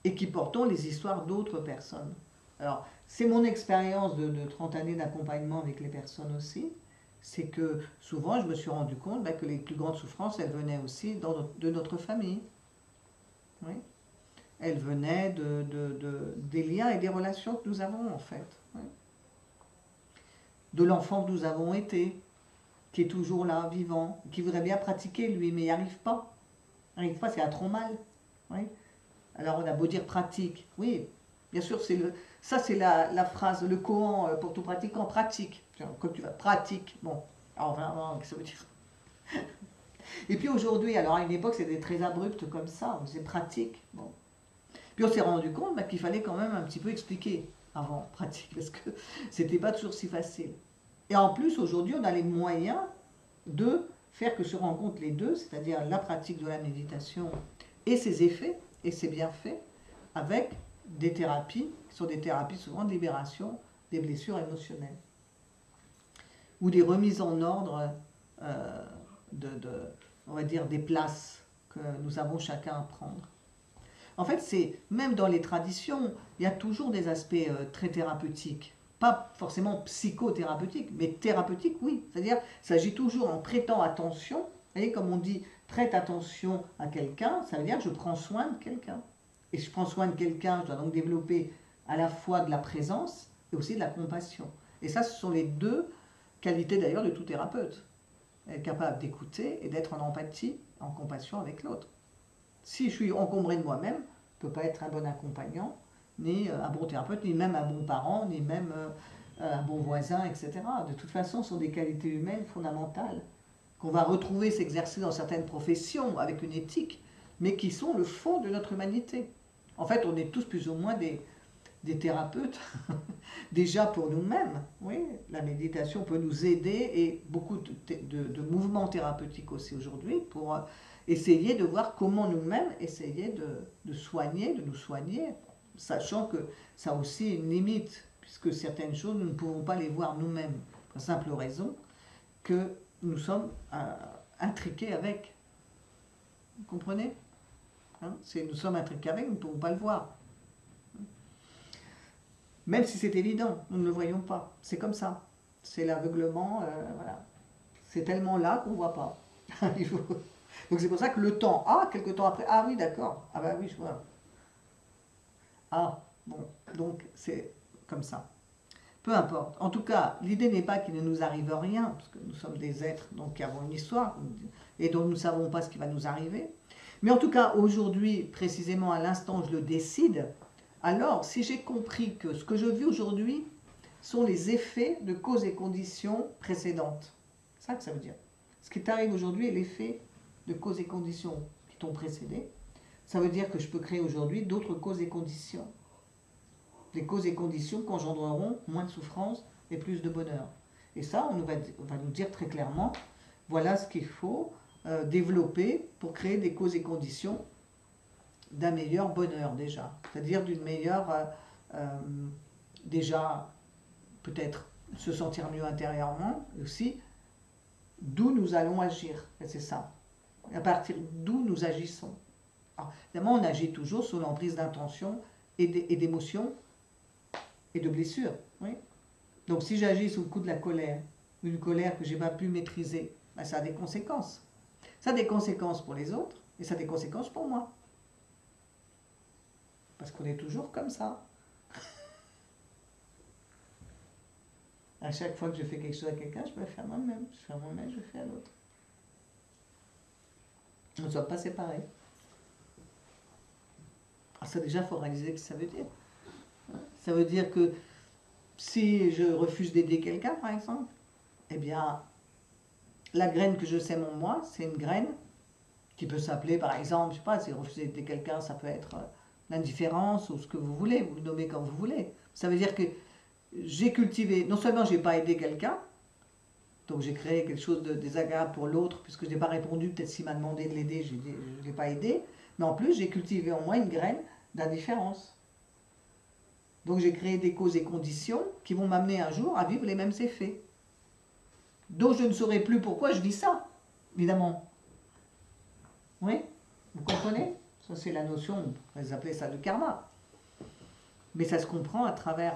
Et qui portons les histoires d'autres personnes. Alors, c'est mon expérience de 30 années d'accompagnement avec les personnes aussi, c'est que souvent, je me suis rendu compte que les plus grandes souffrances, elles venaient aussi de notre famille. Oui. Elles venaient des liens et des relations que nous avons, en fait. Oui. De l'enfant que nous avons été, qui est toujours là, vivant, qui voudrait bien pratiquer, lui, mais il n'y arrive pas. Il n'arrive pas, c'est un trop mal. Oui. Alors, on a beau dire pratique. Oui, bien sûr, ça, c'est la phrase, le koan pour tout pratiquant, pratique. Comme tu vas, pratique. Bon, alors vraiment, qu'est-ce que ça veut dire? Et puis aujourd'hui, alors à une époque, c'était très abrupt comme ça, on disait pratique. Bon. Puis on s'est rendu compte qu'il fallait quand même un petit peu expliquer avant pratique, parce que c'était pas toujours si facile. Et en plus, aujourd'hui, on a les moyens de faire que se rencontrent les deux, c'est-à-dire la pratique de la méditation et ses effets et ses bienfaits, avec des thérapies, qui sont des thérapies souvent de libération des blessures émotionnelles, ou des remises en ordre on va dire, des places que nous avons chacun à prendre. En fait, c'est même dans les traditions, il y a toujours des aspects très thérapeutiques. Pas forcément psychothérapeutiques, mais thérapeutiques, oui. C'est-à-dire, il s'agit toujours en prêtant attention. Vous voyez, comme on dit, prête attention à quelqu'un, ça veut dire que je prends soin de quelqu'un. Et si je prends soin de quelqu'un, je dois donc développer à la fois de la présence et aussi de la compassion. Et ça, ce sont les deux qualités d'ailleurs de tout thérapeute. Être capable d'écouter et d'être en empathie, en compassion avec l'autre. Si je suis encombré de moi-même, je ne peux pas être un bon accompagnant, ni un bon thérapeute, ni même un bon parent, ni même un bon voisin, etc. De toute façon, ce sont des qualités humaines fondamentales qu'on va retrouver s'exercer dans certaines professions avec une éthique, mais qui sont le fond de notre humanité. En fait, on est tous plus ou moins des thérapeutes, déjà pour nous-mêmes. Oui, la méditation peut nous aider et beaucoup de mouvements thérapeutiques aussi aujourd'hui pour essayer de voir comment nous-mêmes essayer de soigner, de nous soigner, sachant que ça a aussi une limite, puisque certaines choses, nous ne pouvons pas les voir nous-mêmes, pour la simple raison que nous sommes intriqués avec. Vous comprenez? Hein, nous sommes intriqués avec, nous ne pouvons pas le voir. Même si c'est évident, nous ne le voyons pas. C'est comme ça. C'est l'aveuglement, voilà. C'est tellement là qu'on ne voit pas. Donc c'est pour ça que le temps, quelques temps après, oui d'accord, bah oui je vois. Bon, donc c'est comme ça. Peu importe. En tout cas, l'idée n'est pas qu'il ne nous arrive rien, parce que nous sommes des êtres donc, qui avons une histoire, et dont nous ne savons pas ce qui va nous arriver. Mais en tout cas, aujourd'hui, précisément à l'instant où je le décide, alors si j'ai compris que ce que je vis aujourd'hui, sont les effets de causes et conditions précédentes. C'est ça que ça veut dire. Ce qui t'arrive aujourd'hui est l'effet de causes et conditions qui t'ont précédé. Ça veut dire que je peux créer aujourd'hui d'autres causes et conditions. Des causes et conditions qui engendreront moins de souffrance et plus de bonheur. Et ça, on va nous dire très clairement, voilà ce qu'il faut développer pour créer des causes et conditions d'un meilleur bonheur déjà. C'est-à-dire d'une meilleure, déjà, peut-être se sentir mieux intérieurement, et aussi d'où nous allons agir. Et c'est ça. À partir d'où nous agissons. Alors, évidemment, on agit toujours sous l'emprise d'intentions et d'émotions et de blessures. Oui. Donc si j'agis sous le coup de la colère, une colère que je n'ai pas pu maîtriser, ben, ça a des conséquences. Ça a des conséquences pour les autres et ça a des conséquences pour moi. Parce qu'on est toujours comme ça. À chaque fois que je fais quelque chose à quelqu'un, je peux le faire moi-même. Je fais à moi-même, je le fais à l'autre. On ne soit pas séparés. Alors ça déjà, il faut réaliser ce que ça veut dire. Ça veut dire que si je refuse d'aider quelqu'un, par exemple, eh bien, la graine que je sème en moi, c'est une graine qui peut s'appeler, par exemple, je ne sais pas, si refuser d'aider quelqu'un, ça peut être l'indifférence ou ce que vous voulez, vous le nommez comme vous voulez. Ça veut dire que j'ai cultivé, non seulement je n'ai pas aidé quelqu'un, donc j'ai créé quelque chose de désagréable pour l'autre, puisque je n'ai pas répondu, peut-être s'il m'a demandé de l'aider, je ne l'ai pas aidé, mais en plus j'ai cultivé en moi une graine d'indifférence. Donc j'ai créé des causes et conditions qui vont m'amener un jour à vivre les mêmes effets. Donc je ne saurais plus pourquoi je vis ça, évidemment. Oui, vous comprenez? Ça c'est la notion, on pourrait appeler ça le karma. Mais ça se comprend à travers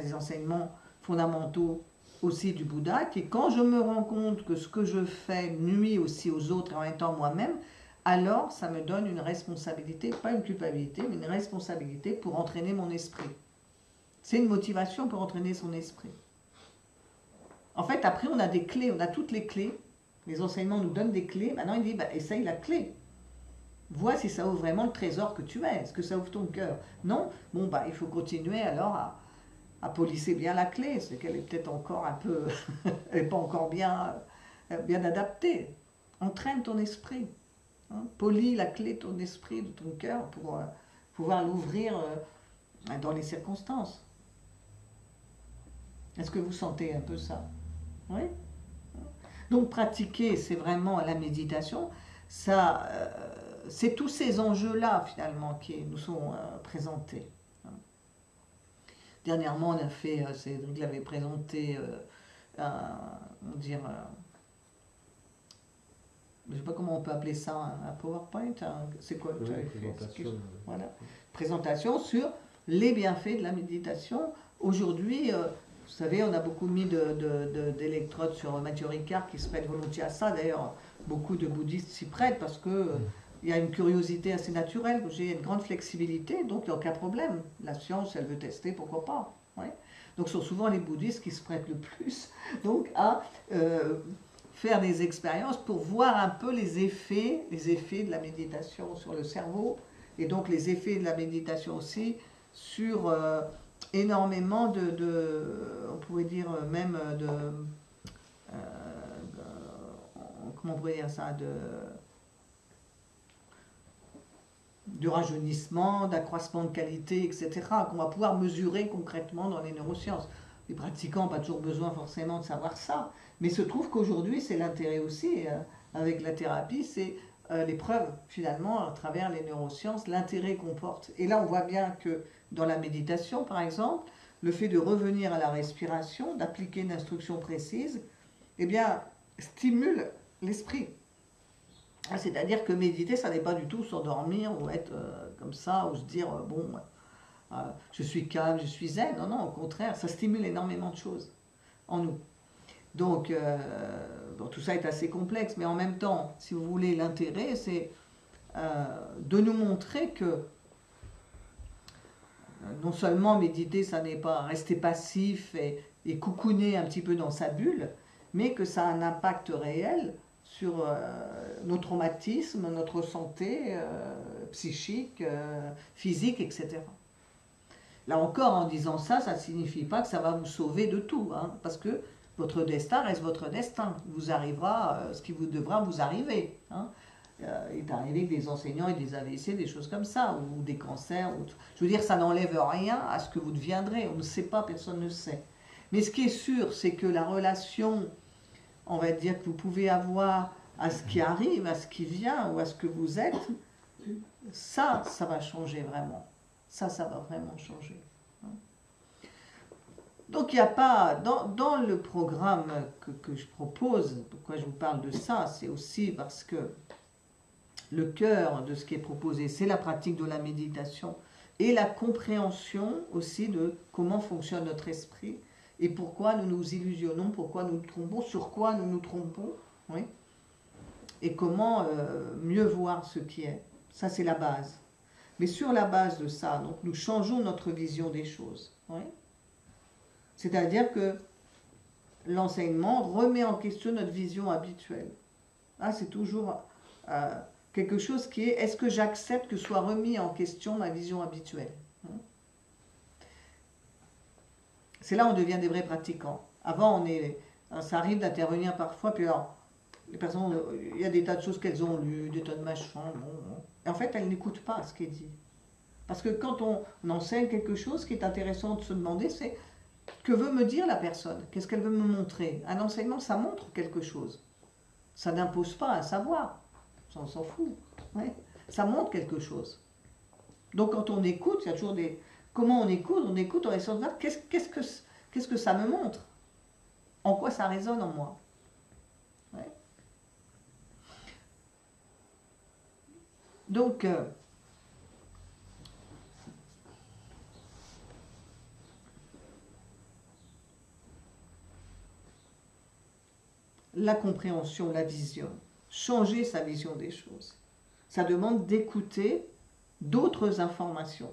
les enseignements fondamentaux aussi du Bouddha, qui quand je me rends compte que ce que je fais nuit aussi aux autres et en même temps moi-même, alors ça me donne une responsabilité, pas une culpabilité, mais une responsabilité pour entraîner mon esprit. C'est une motivation pour entraîner son esprit. En fait, après, on a des clés, on a toutes les clés. Les enseignements nous donnent des clés. Maintenant, il dit, bah, essaye la clé. Vois si ça ouvre vraiment le trésor que tu es. Est-ce que ça ouvre ton cœur? Non? Bon, bah, il faut continuer alors à polisser bien la clé. C'est qu'elle est peut-être encore un peu... elle n'est pas encore bien adaptée. Entraîne ton esprit. Hein? Polis la clé de ton esprit, de ton cœur pour pouvoir l'ouvrir dans les circonstances. Est-ce que vous sentez un peu ça? Oui? Donc pratiquer, c'est vraiment la méditation. Ça, c'est tous ces enjeux-là, finalement, qui nous sont présentés. Dernièrement, on a fait, Cédric l'avait présenté, je ne sais pas comment on peut appeler ça, un PowerPoint, c'est quoi que tu avais fait? Voilà. Présentation sur les bienfaits de la méditation. Aujourd'hui, vous savez, on a beaucoup mis d'électrodes sur Mathieu Ricard qui se prête volontiers à ça. D'ailleurs, beaucoup de bouddhistes s'y prêtent parce que il y a une curiosité assez naturelle, j'ai une grande flexibilité, donc il n'y a aucun problème. La science, elle veut tester, pourquoi pas. Ouais. Donc ce sont souvent les bouddhistes qui se prêtent le plus donc, à faire des expériences pour voir un peu les effets de la méditation sur le cerveau, et donc les effets de la méditation aussi sur énormément on pourrait dire même comment on pourrait dire ça, de rajeunissement, d'accroissement de qualité, etc., qu'on va pouvoir mesurer concrètement dans les neurosciences. Les pratiquants n'ont pas toujours besoin forcément de savoir ça, mais il se trouve qu'aujourd'hui, c'est l'intérêt aussi, avec la thérapie, c'est les preuves, finalement, à travers les neurosciences, l'intérêt qu'on porte. Et là, on voit bien que dans la méditation, par exemple, le fait de revenir à la respiration, d'appliquer une instruction précise, eh bien, stimule l'esprit. C'est-à-dire que méditer, ça n'est pas du tout s'endormir ou être comme ça, ou se dire, bon, je suis calme, je suis zen. Non, non, au contraire, ça stimule énormément de choses en nous. Donc, bon, tout ça est assez complexe, mais en même temps, si vous voulez, l'intérêt, c'est de nous montrer que non seulement méditer, ça n'est pas rester passif et coucouner un petit peu dans sa bulle, mais que ça a un impact réel sur nos traumatismes, notre santé psychique, physique, etc. Là encore, en disant ça, ça ne signifie pas que ça va vous sauver de tout, hein, parce que votre destin reste votre destin. Il vous arrivera ce qui vous devra vous arriver. Hein. Il est arrivé que des enseignants et des AVC, des choses comme ça, ou des cancers. Je veux dire, ça n'enlève rien à ce que vous deviendrez. On ne sait pas, personne ne sait. Mais ce qui est sûr, c'est que la relation, on va dire, que vous pouvez avoir à ce qui arrive, à ce qui vient, ou à ce que vous êtes, ça va changer vraiment. Ça va vraiment changer. Donc il n'y a pas, dans le programme que je propose, pourquoi je vous parle de ça, c'est aussi parce que le cœur de ce qui est proposé, c'est la pratique de la méditation et la compréhension aussi de comment fonctionne notre esprit et pourquoi nous nous illusionnons, pourquoi nous nous trompons, sur quoi nous nous trompons, oui, et comment mieux voir ce qui est. Ça, c'est la base. Mais sur la base de ça, donc, nous changeons notre vision des choses. Oui. C'est-à-dire que l'enseignement remet en question notre vision habituelle. Ah, c'est toujours quelque chose qui est, est-ce que j'accepte que soit remis en question ma vision habituelle? C'est là où on devient des vrais pratiquants. Avant, ça arrive d'intervenir parfois, puis alors, les personnes, il y a des tas de choses qu'elles ont lues, des tas de machins, et en fait, elles n'écoutent pas ce qui est dit. Parce que quand on enseigne quelque chose, ce qui est intéressant de se demander, c'est que veut me dire la personne? Qu'est-ce qu'elle veut me montrer? Un enseignement, ça montre quelque chose. Ça n'impose pas un savoir. Ça, on s'en fout. Ouais. Ça montre quelque chose. Donc quand on écoute, il y a toujours des... Comment on écoute? On écoute en essayant de voir qu'est-ce que ça me montre? En quoi ça résonne en moi? Ouais. Donc... la compréhension, la vision, changer sa vision des choses. Ça demande d'écouter d'autres informations.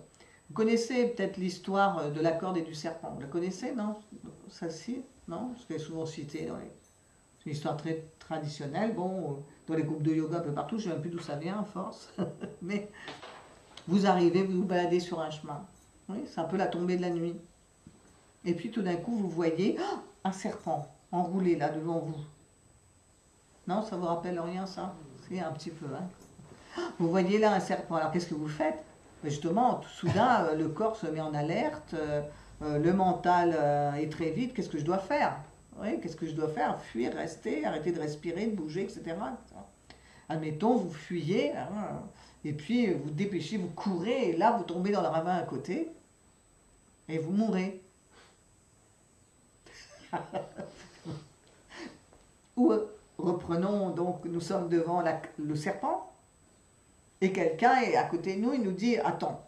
Vous connaissez peut-être l'histoire de la corde et du serpent. Vous la connaissez, non? Ça, si? Non? Je l'ai souvent cité. C'est une histoire très traditionnelle. Bon, dans les groupes de yoga un peu partout, je ne sais même plus d'où ça vient, à force. Mais vous arrivez, vous vous baladez sur un chemin. Oui, c'est un peu la tombée de la nuit. Et puis tout d'un coup, vous voyez un serpent enroulé là devant vous. Non, ça vous rappelle rien, ça? C'est un petit peu, hein. Vous voyez là un serpent. Alors qu'est-ce que vous faites? Justement, tout soudain, le corps se met en alerte, le mental est très vite. Qu'est-ce que je dois faire? Oui, qu'est-ce que je dois faire? Fuir, rester, arrêter de respirer, de bouger, etc. Admettons, vous fuyez, hein, et puis vous dépêchez, vous courez, et là, vous tombez dans le ravin à côté, et vous mourrez. Ou reprenons, donc, nous sommes devant le serpent, et quelqu'un est à côté de nous, il nous dit, attends,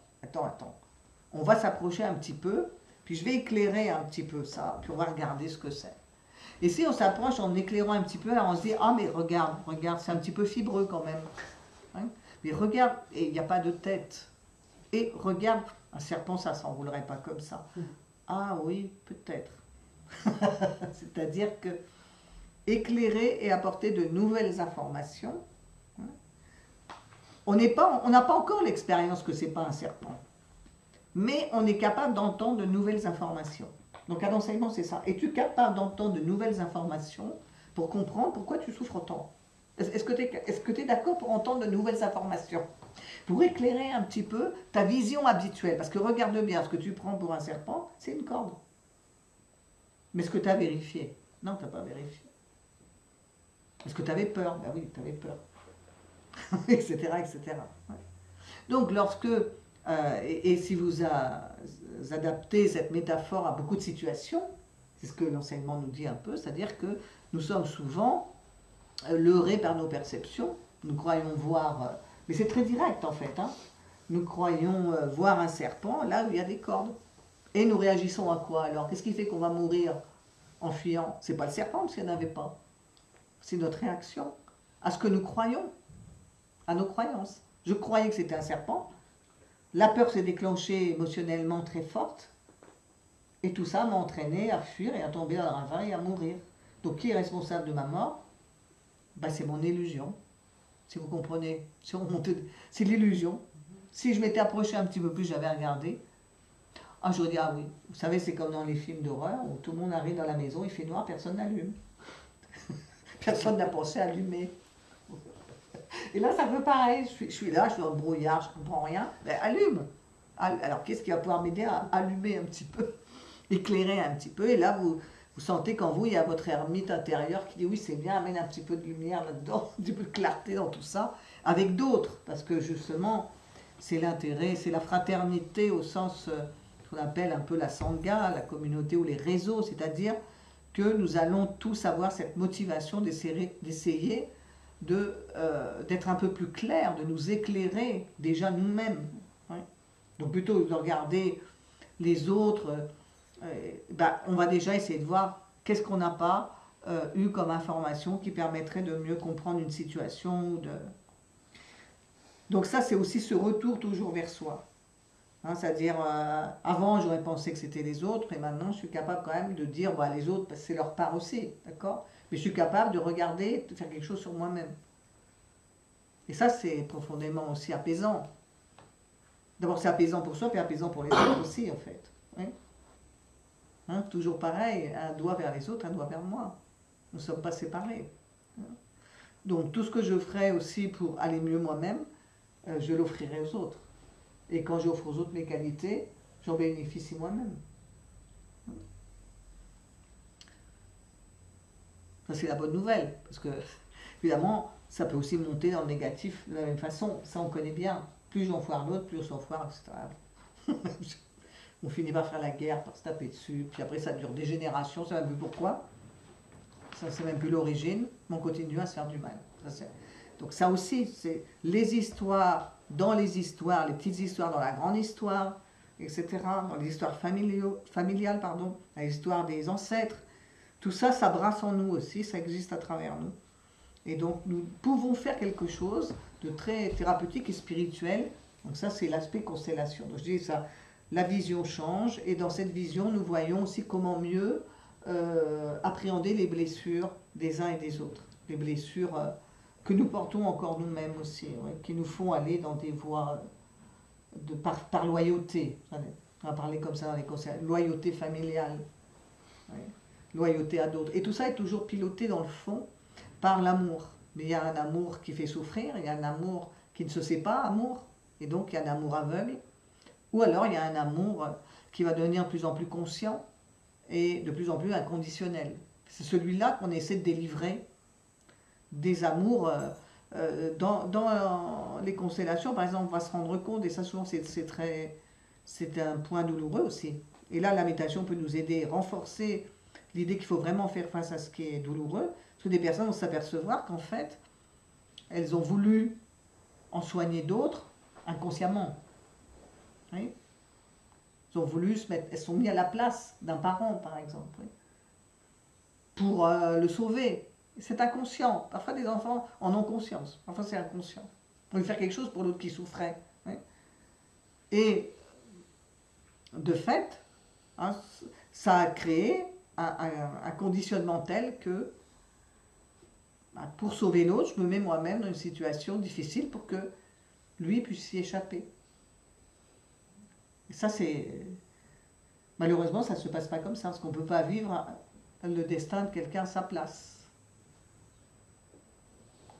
on va s'approcher un petit peu, puis je vais éclairer un petit peu ça, puis on va regarder ce que c'est. Et si on s'approche en éclairant un petit peu, alors on se dit, ah mais regarde, c'est un petit peu fibreux quand même. Hein, mais regarde, et il n'y a pas de tête. Et regarde, un serpent, ça ne s'enroulerait pas comme ça. Ah oui, peut-être. C'est-à-dire que éclairer et apporter de nouvelles informations, hein, on n'a pas encore l'expérience que ce n'est pas un serpent. Mais on est capable d'entendre de nouvelles informations. Donc un enseignement, c'est ça. Es-tu capable d'entendre de nouvelles informations pour comprendre pourquoi tu souffres autant? Est-ce que tu es d'accord pour entendre de nouvelles informations? Pour éclairer un petit peu ta vision habituelle. Parce que regarde bien, ce que tu prends pour un serpent, c'est une corde. Mais est-ce que tu as vérifié? Non, tu n'as pas vérifié. Est-ce que tu avais peur? Ben oui, tu avais peur. Etc. etc. Ouais. Donc lorsque... et si vous adaptez cette métaphore à beaucoup de situations, c'est ce que l'enseignement nous dit un peu, c'est-à-dire que nous sommes souvent leurrés par nos perceptions, nous croyons voir, mais c'est très direct en fait, hein, nous croyons voir un serpent là où il y a des cordes, et nous réagissons à quoi alors? Qu'est-ce qui fait qu'on va mourir en fuyant? C'est pas le serpent parce qu'il n'y en avait pas, c'est notre réaction à ce que nous croyons, à nos croyances. Je croyais que c'était un serpent. La peur s'est déclenchée émotionnellement très forte, et tout ça m'a entraîné à fuir et à tomber dans le ravin et à mourir. Donc qui est responsable de ma mort? Ben, c'est mon illusion, si vous comprenez. C'est l'illusion. Si je m'étais approché un petit peu plus, j'avais regardé, Ah, je dis, ah oui, vous savez, c'est comme dans les films d'horreur où tout le monde arrive dans la maison, il fait noir, personne n'allume. Personne n'a pensé à allumer. Et là, ça fait pareil. Je suis là, je suis dans le brouillard, je ne comprends rien. Ben, allume. Alors, qu'est-ce qui va pouvoir m'aider à allumer un petit peu, éclairer un petit peu? Et là, vous sentez qu'en vous, il y a votre ermite intérieure qui dit oui, c'est bien, amène un petit peu de lumière là-dedans, un petit peu de clarté dans tout ça, avec d'autres. Parce que justement, c'est l'intérêt, c'est la fraternité au sens qu'on appelle un peu la sangha, la communauté ou les réseaux, c'est-à-dire que nous allons tous avoir cette motivation d'essayer d'être un peu plus clair, de nous éclairer déjà nous-mêmes. Ouais. Donc plutôt que de regarder les autres, on va déjà essayer de voir qu'est-ce qu'on n'a pas eu comme information qui permettrait de mieux comprendre une situation. Donc ça, c'est aussi ce retour toujours vers soi. Hein, c'est-à-dire, avant, j'aurais pensé que c'était les autres, et maintenant, je suis capable quand même de dire, bah, les autres, c'est leur part aussi, d'accord? Mais je suis capable de regarder, de faire quelque chose sur moi-même. Et ça, c'est profondément aussi apaisant. D'abord, c'est apaisant pour soi, puis apaisant pour les autres aussi, en fait. Oui. Hein, toujours pareil, un doigt vers les autres, un doigt vers moi. Nous ne sommes pas séparés. Donc, tout ce que je ferai aussi pour aller mieux moi-même, je l'offrirai aux autres. Et quand j'offre aux autres mes qualités, j'en bénéficie moi-même. Ça, c'est la bonne nouvelle. Parce que, évidemment, ça peut aussi monter dans le négatif de la même façon. Ça, on connaît bien. Plus j'en foire l'autre, plus on s'en foire, etc. On finit par faire la guerre, par se taper dessus. Puis après, ça dure des générations. Ça ne sait même plus pourquoi. Ça ne sait même plus l'origine. Mais on continue à se faire du mal. Donc ça aussi, c'est les histoires dans les histoires, les petites histoires dans la grande histoire, etc. Dans les histoires familiales, pardon, la histoire des ancêtres. Tout ça, ça brasse en nous aussi, ça existe à travers nous. Et donc, nous pouvons faire quelque chose de très thérapeutique et spirituel. Donc ça, c'est l'aspect constellation. Donc je dis ça, la vision change, et dans cette vision, nous voyons aussi comment mieux appréhender les blessures des uns et des autres. Les blessures que nous portons encore nous-mêmes aussi, ouais, qui nous font aller dans des voies par loyauté. On va parler comme ça dans les conseils. Loyauté familiale. Ouais. Loyauté à d'autres. Et tout ça est toujours piloté dans le fond par l'amour. Mais il y a un amour qui fait souffrir, il y a un amour qui ne se sait pas, amour, et donc il y a un amour aveugle. Ou alors il y a un amour qui va devenir de plus en plus conscient et de plus en plus inconditionnel. C'est celui-là qu'on essaie de délivrer des amours. Dans les constellations, par exemple, on va se rendre compte, et ça souvent c'est un point douloureux aussi. Et là, la méditation peut nous aider, renforcer l'idée qu'il faut vraiment faire face à ce qui est douloureux, parce que des personnes vont s'apercevoir qu'en fait, elles ont voulu en soigner d'autres inconsciemment. Oui. Elles ont voulu se mettre, elles sont mises à la place d'un parent, par exemple, oui, pour le sauver. C'est inconscient. Parfois, des enfants en ont conscience. Parfois, c'est inconscient. On veut faire quelque chose pour l'autre qui souffrait. Oui. Et de fait, hein, ça a créé un conditionnement tel que pour sauver l'autre, je me mets moi-même dans une situation difficile pour que lui puisse y échapper. Et ça, c'est... Malheureusement, ça ne se passe pas comme ça, parce qu'on ne peut pas vivre le destin de quelqu'un à sa place.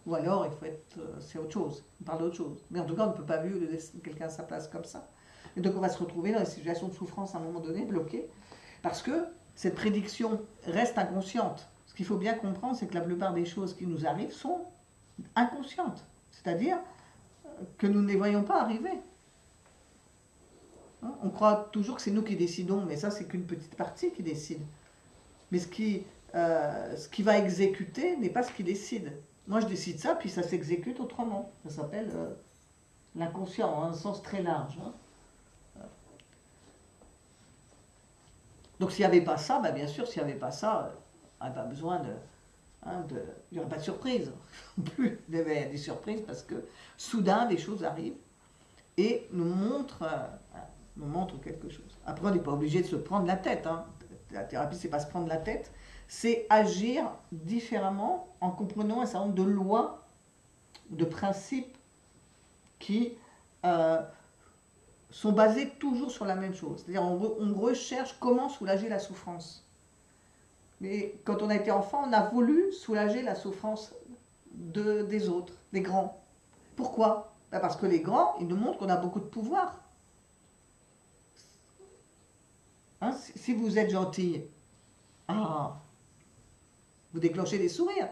Ou alors, il faut être... c'est autre chose, on parle d'autre chose. Mais en tout cas, on ne peut pas vivre le destin de quelqu'un à sa place comme ça. Et donc, on va se retrouver dans une situation de souffrance à un moment donné, bloquée, parce que cette prédiction reste inconsciente. Ce qu'il faut bien comprendre, c'est que la plupart des choses qui nous arrivent sont inconscientes. C'est-à-dire que nous ne les voyons pas arriver. On croit toujours que c'est nous qui décidons, mais ça, c'est qu'une petite partie qui décide. Mais ce qui va exécuter n'est pas ce qui décide. Moi, je décide ça, puis ça s'exécute autrement. Ça s'appelle l'inconscient, en un sens très large. Hein. Donc, s'il n'y avait pas ça, bah, bien sûr, s'il n'y avait pas ça, il n'y a pas besoin de... il n'y aurait pas de surprise. Non plus, il y avait des surprises parce que soudain, des choses arrivent et nous montrent quelque chose. Après, on n'est pas obligé de se prendre la tête. Hein. La thérapie, c'est pas se prendre la tête, c'est agir différemment en comprenant un certain nombre de lois, de principes qui sont basées toujours sur la même chose. C'est-à-dire on recherche comment soulager la souffrance. Mais quand on a été enfant, on a voulu soulager la souffrance des autres, des grands. Pourquoi? Ben parce que les grands, ils nous montrent qu'on a beaucoup de pouvoir. Hein, si vous êtes gentil, ah, vous déclenchez des sourires.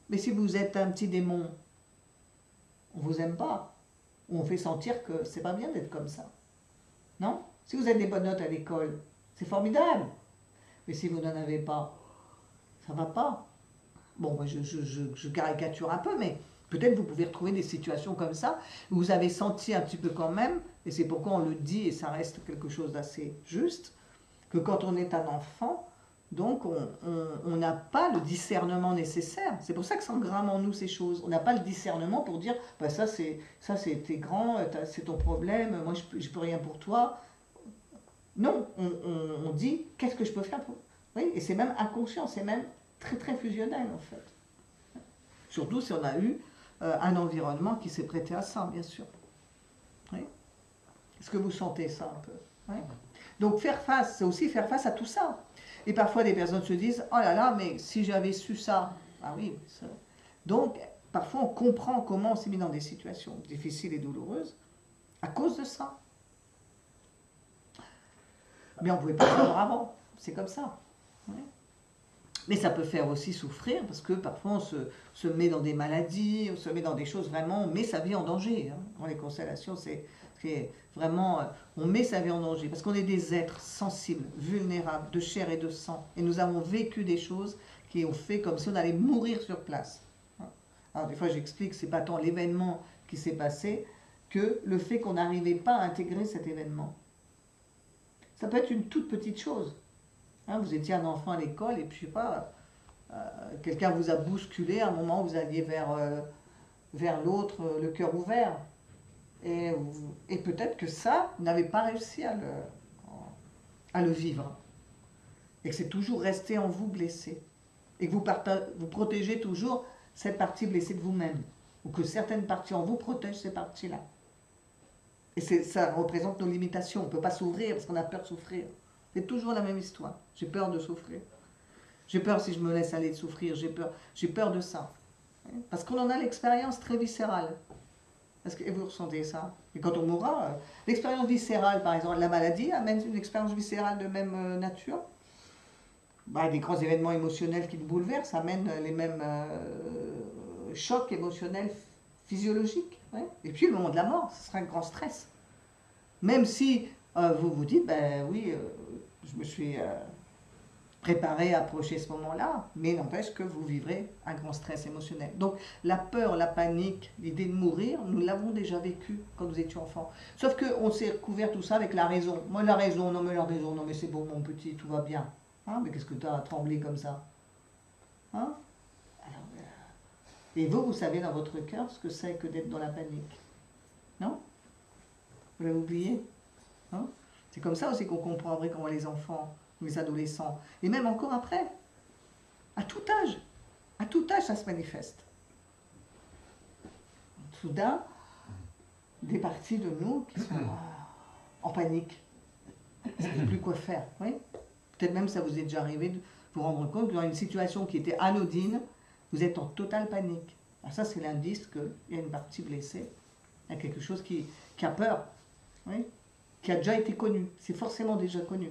Mais si vous êtes un petit démon, on vous aime pas. Ou on fait sentir que c'est pas bien d'être comme ça. Non? Si vous avez des bonnes notes à l'école, c'est formidable. Mais si vous n'en avez pas, ça va pas. Bon, moi je caricature un peu, mais peut-être vous pouvez retrouver des situations comme ça, où vous avez senti un petit peu quand même, et c'est pourquoi on le dit, et ça reste quelque chose d'assez juste, que quand on est un enfant, donc on n'a pas le discernement nécessaire. C'est pour ça que s'engramment en nous ces choses. On n'a pas le discernement pour dire, bah ça c'est t'es grand, c'est ton problème, moi je peux rien pour toi. Non, on dit, qu'est-ce que je peux faire pour... Oui, et c'est même inconscient, c'est même très très fusionnel en fait. Surtout si on a eu un environnement qui s'est prêté à ça, bien sûr. Oui. Est-ce que vous sentez ça un peu? Oui. Donc faire face, c'est aussi faire face à tout ça. Et parfois des personnes se disent, oh là là, mais si j'avais su ça, ah oui, ça... Donc parfois on comprend comment on s'est mis dans des situations difficiles et douloureuses à cause de ça. Mais on ne pouvait pas savoir avant, c'est comme ça. Oui. Mais ça peut faire aussi souffrir, parce que parfois on se met dans des maladies, on se met dans des choses vraiment, on met sa vie en danger. Hein. Dans les constellations, c'est vraiment, on met sa vie en danger, parce qu'on est des êtres sensibles, vulnérables, de chair et de sang. Et nous avons vécu des choses qui ont fait comme si on allait mourir sur place. Alors des fois j'explique, c'est pas tant l'événement qui s'est passé, que le fait qu'on n'arrivait pas à intégrer cet événement. Ça peut être une toute petite chose. Hein, vous étiez un enfant à l'école et puis, je sais pas, quelqu'un vous a bousculé à un moment où vous alliez vers l'autre, le cœur ouvert. Et peut-être que ça, vous n'avez pas réussi à le vivre. Et que c'est toujours resté en vous blessé. Et que vous protégez toujours cette partie blessée de vous-même. Ou que certaines parties en vous protègent ces parties-là. Et ça représente nos limitations. On ne peut pas s'ouvrir parce qu'on a peur de souffrir. C'est toujours la même histoire. J'ai peur de souffrir. J'ai peur si je me laisse aller de souffrir. J'ai peur de ça. Parce qu'on en a l'expérience très viscérale. Et vous ressentez ça. Et quand on mourra, l'expérience viscérale, par exemple, la maladie amène une expérience viscérale de même nature. Bah, des grands événements émotionnels qui nous bouleversent amènent les mêmes chocs émotionnels physiologiques. Ouais. Et puis le moment de la mort, ce sera un grand stress. Même si vous vous dites, ben oui, je me suis préparé à approcher ce moment-là, mais n'empêche que vous vivrez un grand stress émotionnel. Donc la peur, la panique, l'idée de mourir, nous l'avons déjà vécu quand nous étions enfants. Sauf qu'on s'est recouvert tout ça avec la raison. Moi la raison, non mais c'est bon mon petit, tout va bien. Hein, mais qu'est-ce que tu as à trembler comme ça? Hein? Alors, et vous savez dans votre cœur ce que c'est que d'être dans la panique. Non? Vous l'avez oublié? Hein? C'est comme ça aussi qu'on comprend après comment les enfants, les adolescents, et même encore après, à tout âge ça se manifeste. Soudain, des parties de nous qui sont en panique. Vous ne savez plus quoi faire. Oui? Peut-être même ça vous est déjà arrivé de vous rendre compte que dans une situation qui était anodine, vous êtes en totale panique. Alors ça c'est l'indice qu'il y a une partie blessée, il y a quelque chose qui a peur. Oui, qui a déjà été connu, c'est forcément déjà connu.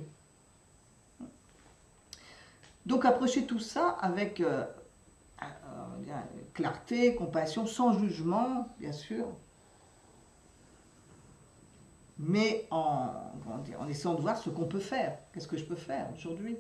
Donc approchez tout ça avec clarté, compassion, sans jugement, bien sûr, mais en essayant de voir ce qu'on peut faire. Qu'est-ce que je peux faire aujourd'hui?